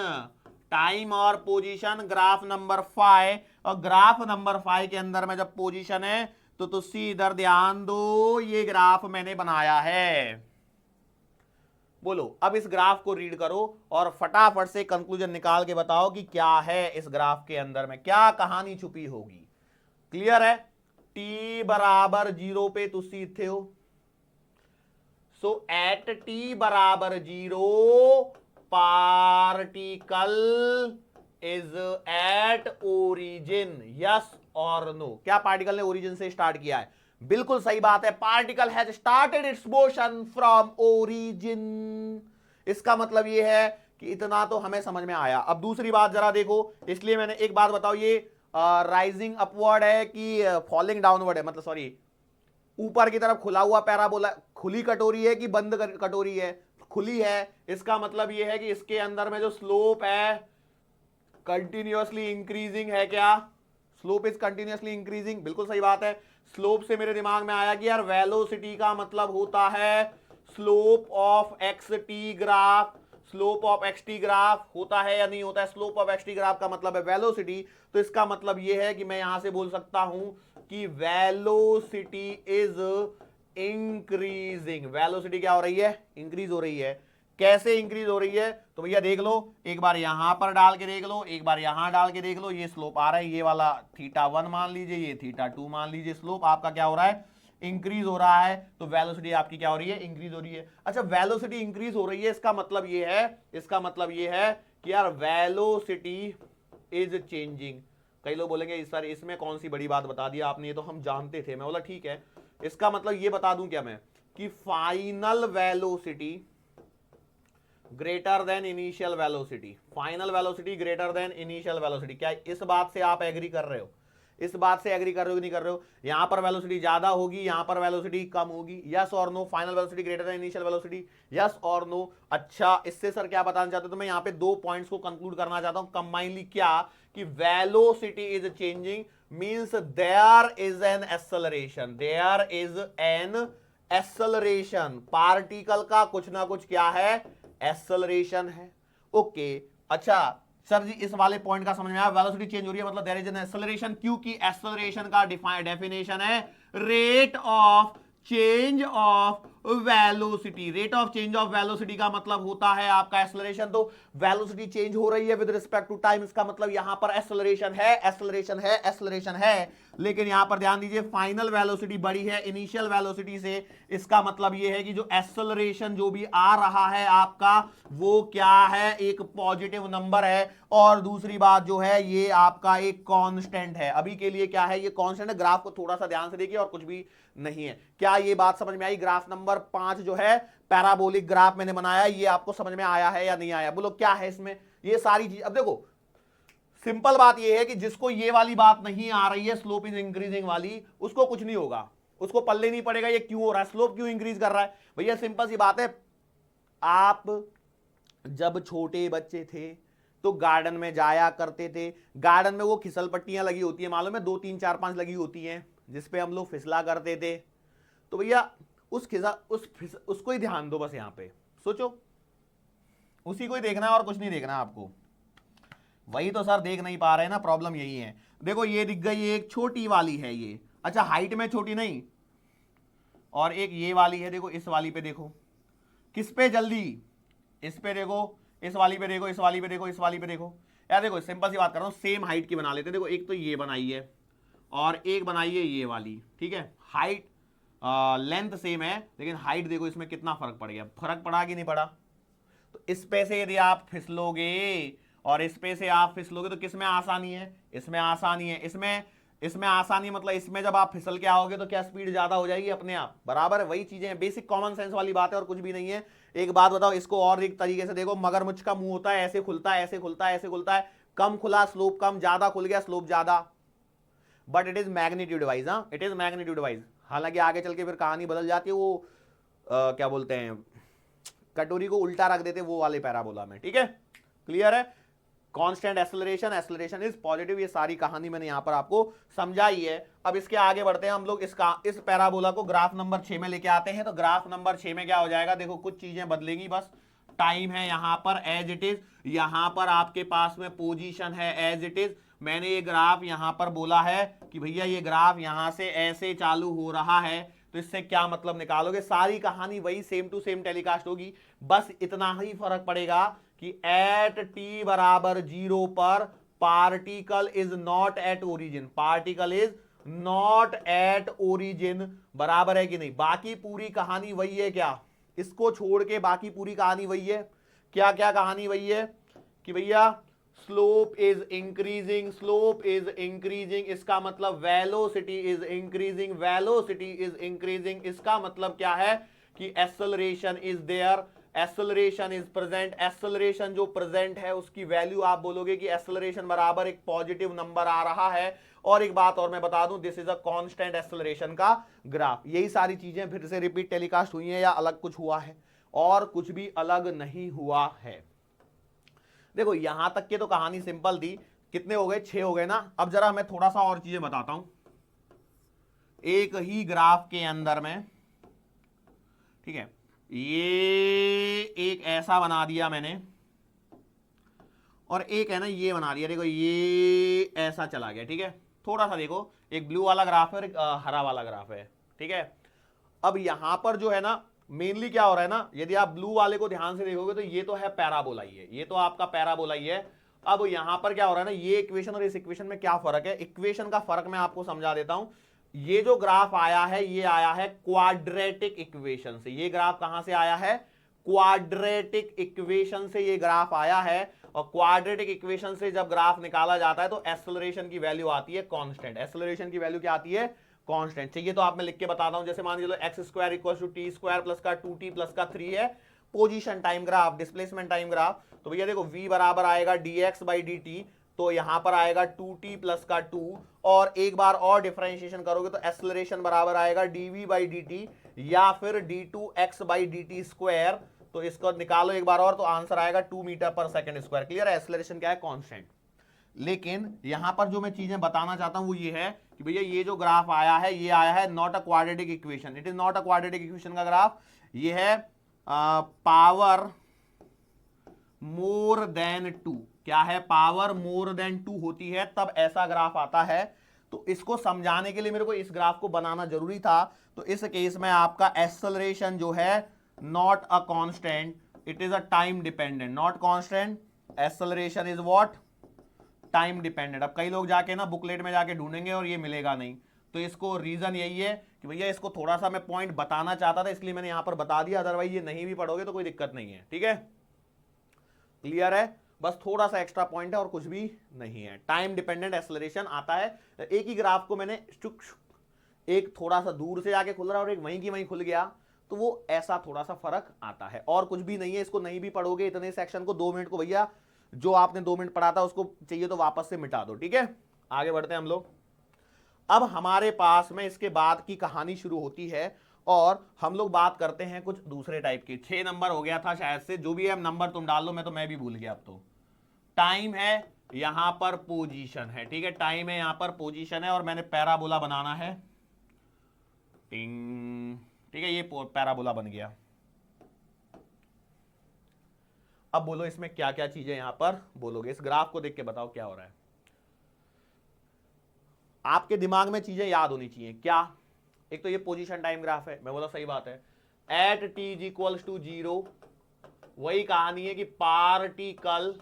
A: टाइम और पोजीशन, ग्राफ नंबर 5। और ग्राफ नंबर 5 के अंदर में जब पोजीशन है तो तुसी इधर ध्यान दो, ये ग्राफ मैंने बनाया है। बोलो अब इस ग्राफ को रीड करो और फटाफट से कंक्लूजन निकाल के बताओ कि क्या है इस ग्राफ के अंदर में, क्या कहानी छुपी होगी। क्लियर है? t बराबर 0 पे तुसी थे हो, सो एट t बराबर 0 particle is at origin, yes और नो। क्या पार्टिकल ने ओरिजिन से स्टार्ट किया है? बिल्कुल सही बात है, particle has started it's motion from origin. इसका मतलब यह है कि इतना तो हमें समझ में आया। अब दूसरी बात जरा देखो, इसलिए मैंने एक बात बताओ, ये राइजिंग अपवर्ड है कि फॉलिंग डाउनवर्ड है, मतलब सॉरी ऊपर की तरफ खुला हुआ पैराबोला, खुली कटोरी है कि बंद कटोरी है? खुली है। इसका मतलब यह है कि इसके अंदर में जो स्लोप है कंटिन्यूअसली इंक्रीजिंग है। क्या? स्लोप इज कंटिन्यूअसली इंक्रीजिंग, बिल्कुल सही बात है। स्लोप से मेरे दिमाग में आया कि यार वेलोसिटी का मतलब होता है slope of X T graph. Slope of X T graph होता है या नहीं होता है? Slope of X T graph का मतलब है वेलोसिटी। तो इसका मतलब यह है कि मैं यहां से बोल सकता हूं कि वेलोसिटी इज इंक्रीजिंग। वेलोसिटी क्या हो रही है? इंक्रीज हो रही है। कैसे इंक्रीज हो रही है? तो भैया देख लो, एक बार यहां पर डाल के देख लो, एक बार यहां डाल के देख लो। ये स्लोप आ रहा है, ये वाला θ1 मान लीजिए, ये θ2 मान लीजिए। स्लोप आपका क्या हो रहा है? इंक्रीज हो रहा है। तो वेलोसिटी आपकी क्या हो रही है? इंक्रीज हो रही है। अच्छा, वेलोसिटी इंक्रीज हो रही है, इसका मतलब ये है, इसका मतलब ये है कि यार वेलोसिटी इज चेंजिंग। कई लोग बोलेंगे सर इसमें कौन सी बड़ी बात बता दी आपने, ये तो हम जानते थे। मैं बोला ठीक है, इसका मतलब ये बता दूं क्या मैं कि final velocity greater than initial velocity, final velocity greater than initial velocity. क्या इस बात से आप एग्री कर रहे हो? इस बात से एग्री कर रहे हो कि नहीं कर रहे हो? यहां पर वेलोसिटी ज्यादा होगी, यहां पर वेलोसिटी कम होगी, यस और no? Final velocity greater than initial velocity, yes और नो? अच्छा, इससे सर क्या बताना चाहते हो? तो मैं यहां पे 2 पॉइंट्स को कंक्लूड करना चाहता हूं कंबाइनली। क्या कि velocity is changing means there is an acceleration, there is an acceleration. Particle का कुछ ना कुछ क्या है? एक्सेलरेशन है। ओके, अच्छा सर जी इस वाले पॉइंट का समझ में आया, वेलोसिटी चेंज हो रही है मतलब देयर इज एन एक्सेलरेशन, क्योंकि एक्सेलरेशन का डेफिनेशन है rate of change of velocity. Rate of change of velocity का मतलब होता है आपका एक्सेलरेशन। तो वेलोसिटी चेंज हो रही है विद रिस्पेक्ट टू टाइम, इसका मतलब यहां पर एक्सेलरेशन है, एक्सेलरेशन है, एक्सेलरेशन है। लेकिन यहां पर ध्यान दीजिए फाइनल वेलोसिटी बड़ी है इनिशियल वेलोसिटी से, इसका मतलब यह है कि जो एक्सेलरेशन जो भी आ रहा है आपका वो क्या है, एक पॉजिटिव नंबर है। और दूसरी बात जो है ये आपका एक कांस्टेंट है, अभी के लिए क्या है ये कांस्टेंट है। ग्राफ को थोड़ा सा ध्यान से देखिए और कुछ भी नहीं है। क्या ये बात समझ में आई? ग्राफ नंबर 5 जो है पैराबोलिक ग्राफ मैंने बनाया, ये आपको समझ में आया है या नहीं आया? बोलो क्या है इसमें ये सारी चीज। अब देखो सिंपल बात ये है कि जिसको ये वाली बात नहीं आ रही है स्लोप इज इंक्रीजिंग वाली, उसको कुछ नहीं होगा, उसको पल्ले नहीं पड़ेगा ये क्यों हो रहा है, स्लोप क्यों इंक्रीज कर रहा है। भैया सिंपल सी बात है, आप जब छोटे बच्चे थे तो गार्डन में जाया करते थे, गार्डन में वो फिसल पट्टियां लगी होती है मालूम है, 2 3 4 5 लगी होती हैं जिसपे हम लोग फिसला करते थे। तो भैया उसको ही ध्यान दो, बस यहां पे सोचो उसी को ही देखना है और कुछ नहीं देखना आपको। वही तो सर देख नहीं पा रहे हैं ना, प्रॉब्लम यही है। देखो ये दिख गई एक छोटी वाली है ये, अच्छा हाइट में छोटी नहीं, और एक ये वाली है, देखो इस वाली पे देखो, किस पे जल्दी, इस पे देखो, इस वाली पे देखो, इस वाली पे देखो, इस वाली पे देखो। यार देखो सिंपल सी बात कर रहा हूं, सेम हाइट की बना लेते हैं। देखो एक तो ये बनाई है और एक बनाई है ये वाली, ठीक है, हाइट लेंथ सेम है लेकिन हाइट देखो इसमें कितना फर्क पड़ गया, फर्क पड़ा कि नहीं पड़ा? तो इस पे से यदि आप फिसलोगे और इस पे से आप फिसलोगे तो किसमें आसानी है? इसमें आसानी है। इसमें आसानी मतलब इसमें जब आप फिसल के आओगे तो क्या स्पीड ज्यादा हो जाएगी अपने आप, बराबर है। वही चीजें हैं, बेसिक कॉमन सेंस वाली बात है और कुछ भी नहीं है। एक बात बताओ, इसको और एक तरीके से देखो, मगरमच्छ का मुंह होता है, ऐसे खुलता है, ऐसे खुलता है, ऐसे खुलता है, कम खुला स्लोप कम, ज्यादा खुल गया स्लोप ज्यादा, but it is magnitude wise. हाँ इट इज मैग्नीट्यूड वाइज। हालांकि आगे चल के फिर कहानी बदल जाती है, वो क्या बोलते हैं, कटोरी को उल्टा रख देते वो वाले पैराबोला में, ठीक है, क्लियर है। Constant acceleration, acceleration is positive, ये सारी कहानी मैंने यहां पर आपको समझाई है। अब इसके आगे बढ़ते हैं हम लोग, इस पैराबोला को ग्राफ नंबर 6 में लेके आते हैं। तो ग्राफ नंबर 6 में क्या हो जाएगा, देखो कुछ चीजें बदलेंगी, बस टाइम है यहां पर एज इट इज, यहां पर आपके पास में पोजीशन है एज इट इज। मैंने ये ग्राफ यहां पर बोला है कि भैया ये ग्राफ यहां से ऐसे चालू हो रहा है, तो इससे क्या मतलब निकालोगे, सारी कहानी वही सेम टू सेम टेलीकास्ट होगी, बस इतना ही फर्क पड़ेगा कि एट टी बराबर 0 पर particle is not at origin, particle is not at origin, बराबर है कि नहीं। बाकी पूरी कहानी वही है, क्या इसको छोड़ के बाकी पूरी कहानी वही है। क्या क्या कहानी वही है कि भैया slope is increasing, slope is increasing, इसका मतलब velocity is increasing, velocity is increasing, इसका मतलब क्या है कि acceleration is there, acceleration is present. Acceleration जो प्रेजेंट है उसकी वैल्यू आप बोलोगे कि एक्सेलरेशन बराबर एक पॉजिटिव नंबर आ रहा है। और एक बात और मैं बता दूं, this is a constant acceleration का ग्राफ। यही सारी चीजें फिर से रिपीट टेलीकास्ट हुई हैं या अलग कुछ हुआ है? और कुछ भी अलग नहीं हुआ है। देखो यहां तक के तो कहानी सिंपल थी, कितने हो गए, 6 हो गए ना। अब जरा मैं थोड़ा सा और चीजें बताता हूं एक ही ग्राफ के अंदर में, ठीक है। ये एक ऐसा बना दिया मैंने और एक है ना ये बना दिया, देखो ये ऐसा चला गया, ठीक है। थोड़ा सा देखो, एक ब्लू वाला ग्राफ है और एक हरा वाला ग्राफ है, ठीक है। अब यहां पर जो है ना मेनली क्या हो रहा है ना, यदि आप ब्लू वाले को ध्यान से देखोगे तो ये तो है पैराबोला ही है, ये तो आपका पैराबोला ही है। अब यहां पर क्या हो रहा है ना, ये इक्वेशन और इस इक्वेशन में क्या फर्क है, इक्वेशन का फर्क मैं आपको समझा देता हूं। ये जो ग्राफ आया है ये आया है क्वाड्रेटिक इक्वेशन से, ये ग्राफ कहां से आया है, क्वाड्रेटिक इक्वेशन से ये ग्राफ आया है। और क्वाड्रेटिक इक्वेशन से जब ग्राफ निकाला जाता है तो एक्सेलरेशन की वैल्यू आती है कांस्टेंट, एक्सेलरेशन की वैल्यू क्या आती है, कांस्टेंट। चाहिए तो आप मैं लिख के बताता हूं, जैसे मान लीजिए X square equal to T square plus का 2t प्लस का 3 है position time graph, displacement time graph. तो भैया देखो v बराबर आएगा dx बाई dt, तो यहां पर आएगा 2t प्लस का 2, और एक बार और डिफरेंशिएशन करोगे तो एक्सेलरेशन बराबर आएगा dv बाई dt या फिर d2x बाई dt स्क्वायर। तो इसको निकालो एक बार और तो आंसर आएगा 2 मीटर पर सेकंड स्क्वायर। क्लियर है, एक्सेलरेशन क्या है, कांस्टेंट। लेकिन यहां पर जो मैं चीजें बताना चाहता हूं वो ये है कि भैया ये जो ग्राफ आया है ये आया है not a quadratic equation, it is not a quadratic equation का ग्राफ, ये है पावर मोर देन 2, क्या है, पावर मोर देन 2 होती है तब ऐसा ग्राफ आता है। तो इसको समझाने के लिए मेरे को इस ग्राफ को बनाना जरूरी था। तो इस केस में आपका एक्सेलरेशन जो है not a constant, it is a time dependent, not constant, acceleration is what, time dependent. अब कई लोग जाके ना बुकलेट में जाके ढूंढेंगे और ये मिलेगा नहीं, तो इसको रीजन यही है कि भैया इसको थोड़ा सा मैं पॉइंट बताना चाहता था इसलिए मैंने यहां पर बता दिया, अदरवाइज ये नहीं भी पढ़ोगे तो कोई दिक्कत नहीं है। ठीक है, क्लियर है, बस थोड़ा सा एक्स्ट्रा पॉइंट है और कुछ भी नहीं है। टाइम डिपेंडेंट एक्सेलरेशन आता है, एक ही ग्राफ को मैंने एक थोड़ा सा दूर से जाके खुल रहा है और एक वहीं की वहीं खुल गया, तो वो ऐसा थोड़ा सा फर्क आता है और कुछ भी नहीं है। इसको नहीं भी पढ़ोगे इतने सेक्शन को 2 मिनट को, भैया जो आपने 2 मिनट पढ़ा था उसको चाहिए तो वापस से मिटा दो। ठीक है, आगे बढ़ते हैं हम लोग। अब हमारे पास में इसके बाद की कहानी शुरू होती है और हम लोग बात करते हैं कुछ दूसरे टाइप की। 6 नंबर हो गया था शायद से, जो भी है नंबर तुम डाल लो, मैं भी भूल गया अब तो। टाइम है, यहां पर पोजीशन है। ठीक है, टाइम है, यहां पर पोजीशन है और मैंने पैराबोला बनाना है। टिंग, ठीक है, ये पैराबोला बन गया। अब बोलो इसमें क्या क्या चीजें यहां पर बोलोगे, इस ग्राफ को देख के बताओ क्या हो रहा है। आपके दिमाग में चीजें याद होनी चाहिए क्या। एक तो ये पोजीशन टाइम ग्राफ है, मैं बोला सही बात है। At T is equals to 0, वही कहानी है कि particle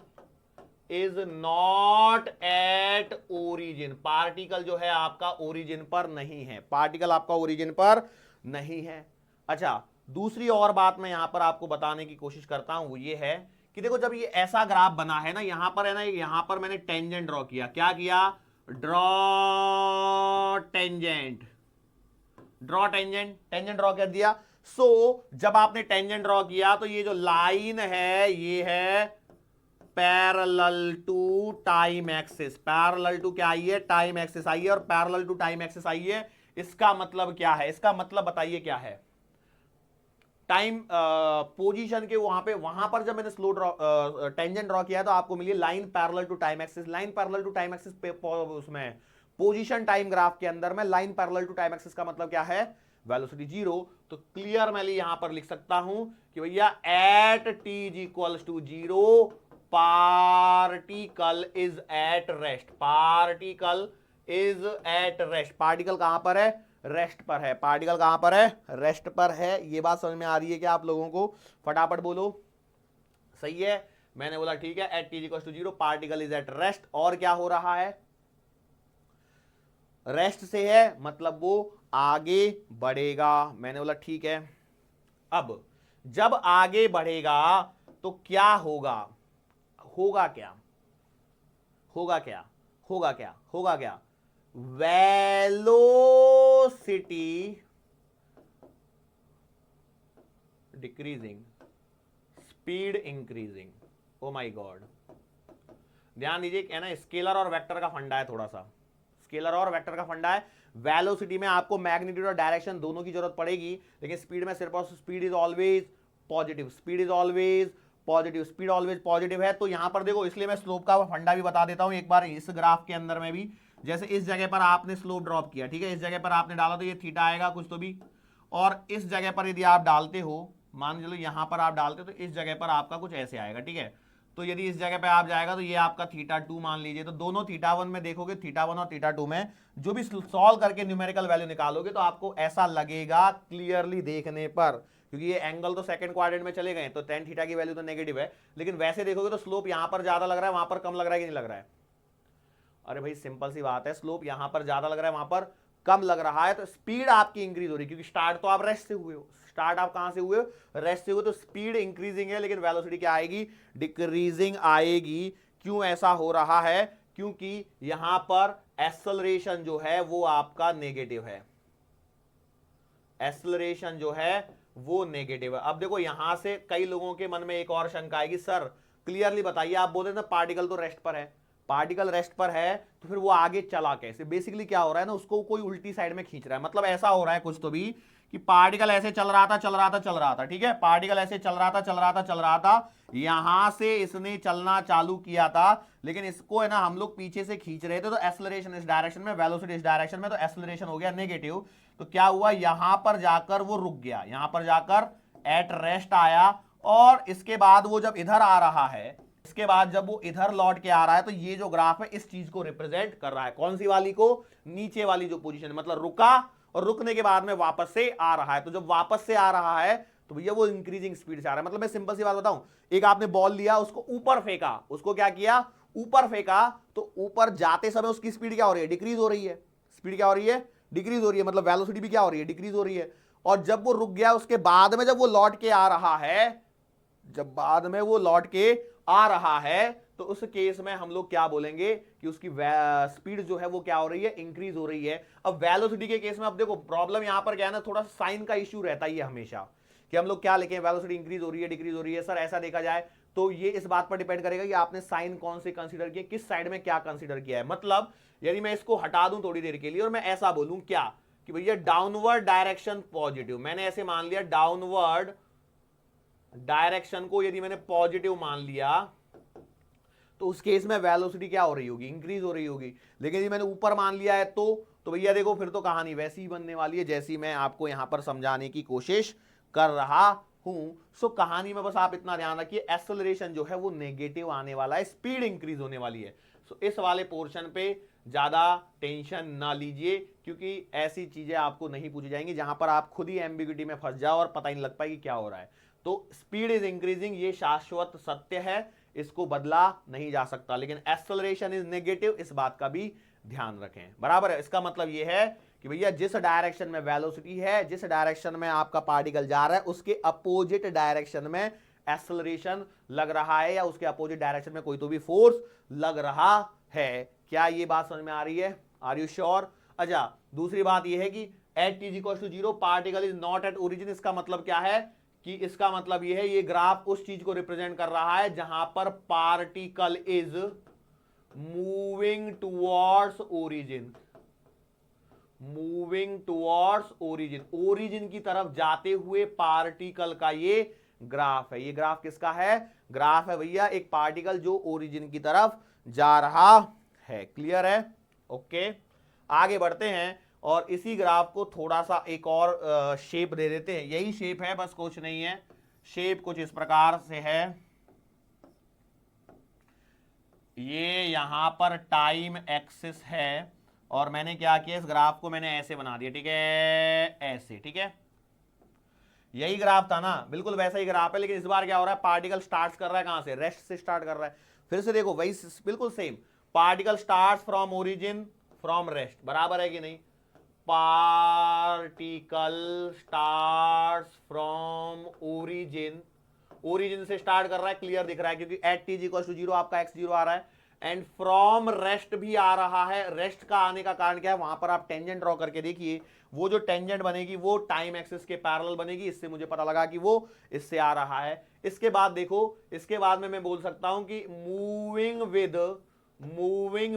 A: is not at origin, particle जो है आपका ओरिजिन पर नहीं है, पार्टिकल आपका ओरिजिन पर नहीं है। अच्छा, दूसरी और बात मैं यहां पर आपको बताने की कोशिश करता हूं, वो ये है कि देखो जब ये ऐसा ग्राफ बना है ना, यहां पर है ना, यहां पर मैंने टेंजेंट ड्रॉ किया, क्या किया, draw tangent, draw tangent, tangent draw कर दिया। सो जब आपने टेंजेंट ड्रॉ किया तो ये जो लाइन है ये है parallel to time axis, parallel to क्या आई है, टाइम एक्सिस आई है, और पैरेलल टू टाइम एक्सिस आई है। इसका मतलब क्या है, इसका मतलब बताइए क्या है। टाइम पोजीशन के वहां पर जब मैंने स्लो ड्रॉ टेंजेंट ड्रॉ किया तो आपको मिली line parallel to time axis, line parallel to time axis पे उसमें पोजीशन टाइम ग्राफ के अंदर में line parallel to time axis का मतलब क्या है, वेलोसिटी 0। तो क्लियर मैं यहां पर लिख सकता हूं कि भैया at T is equals to 0 particle is at rest, particle is at rest, particle कहां पर है, रेस्ट पर है, पार्टिकल कहां पर है, रेस्ट पर है। ये बात समझ में आ रही है क्या आप लोगों को, फटाफट बोलो। सही है, मैंने बोला ठीक है, at T is equals to 0 particle is at rest, और क्या हो रहा है, रेस्ट से है मतलब वो आगे बढ़ेगा, मैंने बोला ठीक है। अब जब आगे बढ़ेगा तो क्या होगा, होगा क्या, होगा क्या, होगा क्या, होगा क्या, velocity decreasing, speed increasing. Oh my God, ध्यान दीजिए, है ना, स्केलर और वेक्टर का फंडा है, थोड़ा सा स्केलर और वेक्टर का फंडा है। वेलोसिटी में आपको मैग्नीट्यूड और डायरेक्शन दोनों की जरूरत पड़ेगी, लेकिन स्पीड में सिर्फ speed is always positive, speed is always positive, speed always positive है। तो यहां पर देखो, इसलिए मैं स्लोप का फंडा भी बता देता हूं एक बार इस ग्राफ के अंदर में भी। जैसे इस जगह पर आपने स्लोप ड्रॉप किया, ठीक है, इस जगह पर आपने डाला तो ये थीटा आएगा कुछ तो भी, और इस जगह पर यदि आप डालते हो, मान चलो यहां पर आप डालते हो तो इस जगह पर आपका कुछ ऐसे आएगा। ठीक है, तो यदि इस जगह पे आप जाएगा तो ये आपका थीटा 2 मान लीजिए। तो दोनों थीटा 1 में देखोगे, थीटा 1 और थीटा 2 में जो भी सॉल्व करके न्यूमेरिकल वैल्यू निकालोगे तो आपको ऐसा लगेगा क्लियरली देखने पर, क्योंकि ये एंगल तो सेकंड क्वाड्रेंट में चले गए तो tan थीटा की वैल्यू तो नेगेटिव है, लेकिन वैसे देखोगे तो स्लोप यहां पर ज्यादा लग रहा है, वहां पर कम लग रहा है कि नहीं लग रहा है। अरे भाई सिंपल सी बात है, स्लोप यहां पर ज्यादा लग रहा है, वहां पर कम लग रहा है, तो स्पीड आपकी इंक्रीज हो रही है, क्योंकि स्टार्ट तो आप रेस्ट से हुए हो, स्टार्ट आप कहां से हुए हो, रेस्ट से हुए, तो स्पीड इंक्रीजिंग है, लेकिन वेलोसिटी क्या आएगी, डिक्रीजिंग आएगी। क्यों ऐसा हो रहा है, क्योंकि यहां पर एक्सेलरेशन जो है वो आपका नेगेटिव है, एक्सेलरेशन जो है वो नेगेटिव है। अब देखो यहां से कई लोगों के मन में एक और शंका आएगी, सर क्लियरली बताइए, आप बोल रहे थे पार्टिकल तो रेस्ट पर है, पार्टिकल रेस्ट पर है तो फिर वो आगे चला कैसे। बेसिकली क्या हो रहा है ना, उसको कोई उल्टी साइड में खींच रहा है, मतलब ऐसा हो रहा है कुछ तो भी कि पार्टिकल ऐसे चल रहा था, चल रहा था, चल रहा था, ठीक है, पार्टिकल ऐसे चल रहा था, चल रहा था, चल रहा था, यहां से इसने चलना चालू किया था, लेकिन इसको है ना हम लोग पीछे से खींच रहे थे, तो एक्सेलरेशन इस डायरेक्शन में, वेलोसिटी इस डायरेक्शन में, तो एक्सेलरेशन हो गया नेगेटिव। तो क्या हुआ, यहां पर जाकर वो रुक गया, यहां पर जाकर एट रेस्ट आया, और इसके बाद वो जब इधर आ रहा है, इसके बाद जब वो इधर लौट के आ रहा है तो ये जो ग्राफ है इस चीज को रिप्रेजेंट कर रहा है। कौन सी वाली को? नीचे वाली जो पोजीशन है, मतलब रुका और रुकने के बाद में वापस से आ रहा है। तो जब वापस से आ रहा है तो भैया वो इंक्रीजिंग स्पीड से आ रहा है। मतलब मैं सिंपल सी बात बताऊं, एक आपने बॉल लिया, उसको ऊपर फेंका, उसको क्या किया? ऊपर फेंका, तो ऊपर जाते समय उसकी स्पीड क्या हो रही है? डिक्रीज हो रही है। स्पीड क्या हो रही है? डिक्रीज हो रही है, मतलब वेलोसिटी भी क्या हो रही है? डिक्रीज हो रही है। और जब वो रुक गया, उसके बाद में जब वो लौट के आ रहा है, जब बाद में वो लौट के आ रहा है, तो उस केस में हम लोग क्या बोलेंगे कि उसकी स्पीड जो है वो क्या हो रही है? इंक्रीज हो रही है। अब वेलोसिटी के केस में अब देखो प्रॉब्लम यहां पर क्या है ना, थोड़ा साइन का इश्यू रहता ही है हमेशा कि हम लोग क्या लिखें, वेलोसिटी इंक्रीज हो रही है, डिक्रीज हो रही है। सर ऐसा देखा जाए तो ये इस बात पर डिपेंड करेगा कि आपने साइन कौन से कंसीडर किए, किस साइड में क्या कंसीडर किया है। मतलब यदि मैं इसको हटा दूं थोड़ी देर के लिए और मैं ऐसा बोलूं क्या कि भैया डाउनवर्ड डायरेक्शन पॉजिटिव, मैंने ऐसे मान लिया डाउनवर्ड डायरेक्शन को यदि मैंने पॉजिटिव मान लिया, तो उस केस में वेलोसिटी क्या हो रही होगी? इंक्रीज हो रही होगी। लेकिन यदि मैंने ऊपर मान लिया है तो भैया देखो फिर तो कहानी वैसी ही बनने वाली है जैसी मैं आपको यहां पर समझाने की कोशिश कर रहा हूं। सो कहानी में बस आप इतना ध्यान रखिए, एक्सेलरेशन जो है वो नेगेटिव आने वाला है, स्पीड इंक्रीज होने वाली है। सो इस वाले पोर्शन पे ज्यादा टेंशन ना लीजिए, क्योंकि ऐसी चीजें आपको नहीं पूछी जाएंगी जहां पर आप खुद ही एम्बिग्युइटी में फंस जाओ और पता ही नहीं लग पाए कि क्या हो रहा है। तो स्पीड इज इंक्रीजिंग, ये शाश्वत सत्य है, इसको बदला नहीं जा सकता। लेकिन एक्सेलरेशन इज नेगेटिव, इस बात का भी ध्यान रखें। बराबर है? इसका मतलब यह है कि भैया जिस डायरेक्शन में वेलोसिटी है, जिस डायरेक्शन में आपका पार्टिकल जा रहा है, उसके अपोजिट डायरेक्शन में एक्सेलरेशन लग रहा है, या उसके अपोजिट डायरेक्शन में कोई तो भी फोर्स लग रहा है। क्या ये बात समझ में आ रही है? Are you sure? अच्छा, दूसरी बात यह है कि at t = 0 particle is not at origin. इसका मतलब क्या है कि इसका मतलब यह है, ये ग्राफ उस चीज को रिप्रेजेंट कर रहा है जहां पर particle is moving towards origin, moving towards origin, origin की तरफ जाते हुए पार्टिकल का ये ग्राफ है। ये ग्राफ किसका है? ग्राफ है भैया एक पार्टिकल जो ओरिजिन की तरफ जा रहा है। क्लियर है? ओके, आगे बढ़ते हैं और इसी ग्राफ को थोड़ा सा एक और शेप दे देते हैं। यही शेप है, बस कुछ नहीं है। शेप कुछ इस प्रकार से है, ये यहां पर टाइम एक्सिस है और मैंने क्या किया, इस ग्राफ को मैंने ऐसे बना दिया, ठीक है, ऐसे, ठीक है। यही ग्राफ था ना, बिल्कुल वैसा ही ग्राफ है, लेकिन इस बार क्या हो रहा है, पार्टिकल स्टार्ट कर रहा है कहां से? रेस्ट से स्टार्ट कर रहा है। फिर से देखो वही बिल्कुल same, particle start from origin from rest, बराबर है कि नहीं? Particle start from origin, origin से स्टार्ट कर रहा है, क्लियर दिख रहा है क्योंकि एट t = 0 आपका x0 आ रहा है, एंड फ्रॉम रेस्ट भी आ रहा है। रेस्ट का आने का कारण क्या है? वहां पर आप टेंजेंट ड्रॉ करके देखिए, वो जो टेंजेंट बनेगी वो टाइम एक्सिस के पैरेलल बनेगी। इससे मुझे पता लगा कि वो इससे आ रहा है। इसके बाद देखो, इसके बाद में मैं बोल सकता हूं कि moving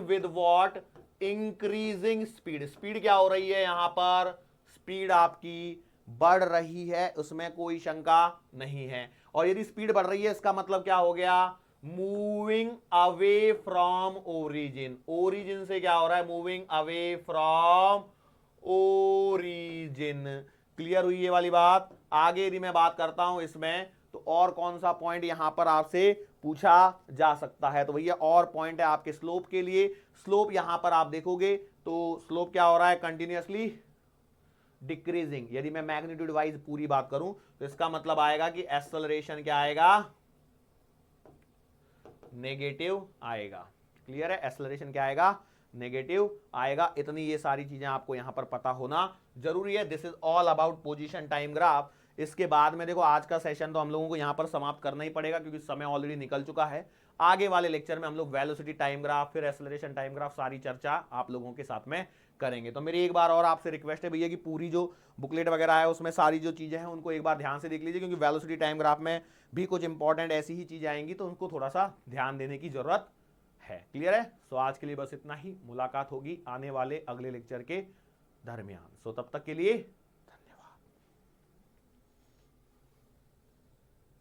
A: with what? Increasing speed. Speed क्या हो रही है यहां पर? स्पीड आपकी बढ़ रही है, उसमें कोई शंका नहीं है। और यदि स्पीड बढ़ रही है, इसका मतलब क्या हो गया? Moving away from origin. Origin से क्या हो रहा है? Moving away from origin. Clear हुई ये वाली बात? आगे यदि मैं बात करता हूं इसमें, तो और कौन सा पॉइंट यहां पर आपसे पूछा जा सकता है? तो भैया और पॉइंट है आपके स्लोप के लिए। स्लोप यहां पर आप देखोगे तो स्लोप क्या हो रहा है? Continuously decreasing. यदि मैं मैग्नीट्यूड वाइज पूरी बात करूं तो इसका मतलब आएगा कि एक्सेलरेशन क्या आएगा? नेगेटिव आएगा। क्लियर है? एक्सेलरेशन क्या आएगा? नेगेटिव आएगा। इतनी ये सारी चीजें आपको यहां पर पता होना जरूरी है। This is all about position time graph. इसके बाद में देखो आज का सेशन तो हम लोगों को यहां पर समाप्त करना ही पड़ेगा क्योंकि समय ऑलरेडी निकल चुका है। आगे वाले लेक्चर में हम लोग वेलोसिटी टाइम ग्राफ, फिर एक्सेलरेशन टाइम ग्राफ, सारी चर्चा आप लोगों के साथ में करेंगे। तो मेरी एक बार और आपसे रिक्वेस्ट है भैया कि पूरी जो बुकलेट वगैरह है उसमें सारी जो चीजें हैं उनको एक बार ध्यान से देख लीजिए, क्योंकि वेलोसिटी टाइम ग्राफ में भी कुछ इंपॉर्टेंट ऐसी ही चीजें आएंगी तो उनको थोड़ा सा ध्यान देने की जरूरत है। क्लियर है? सो आज के लिए बस इतना ही। मुलाकात होगी आने वाले अगले लेक्चर के दरमियान। सो तब तक के लिए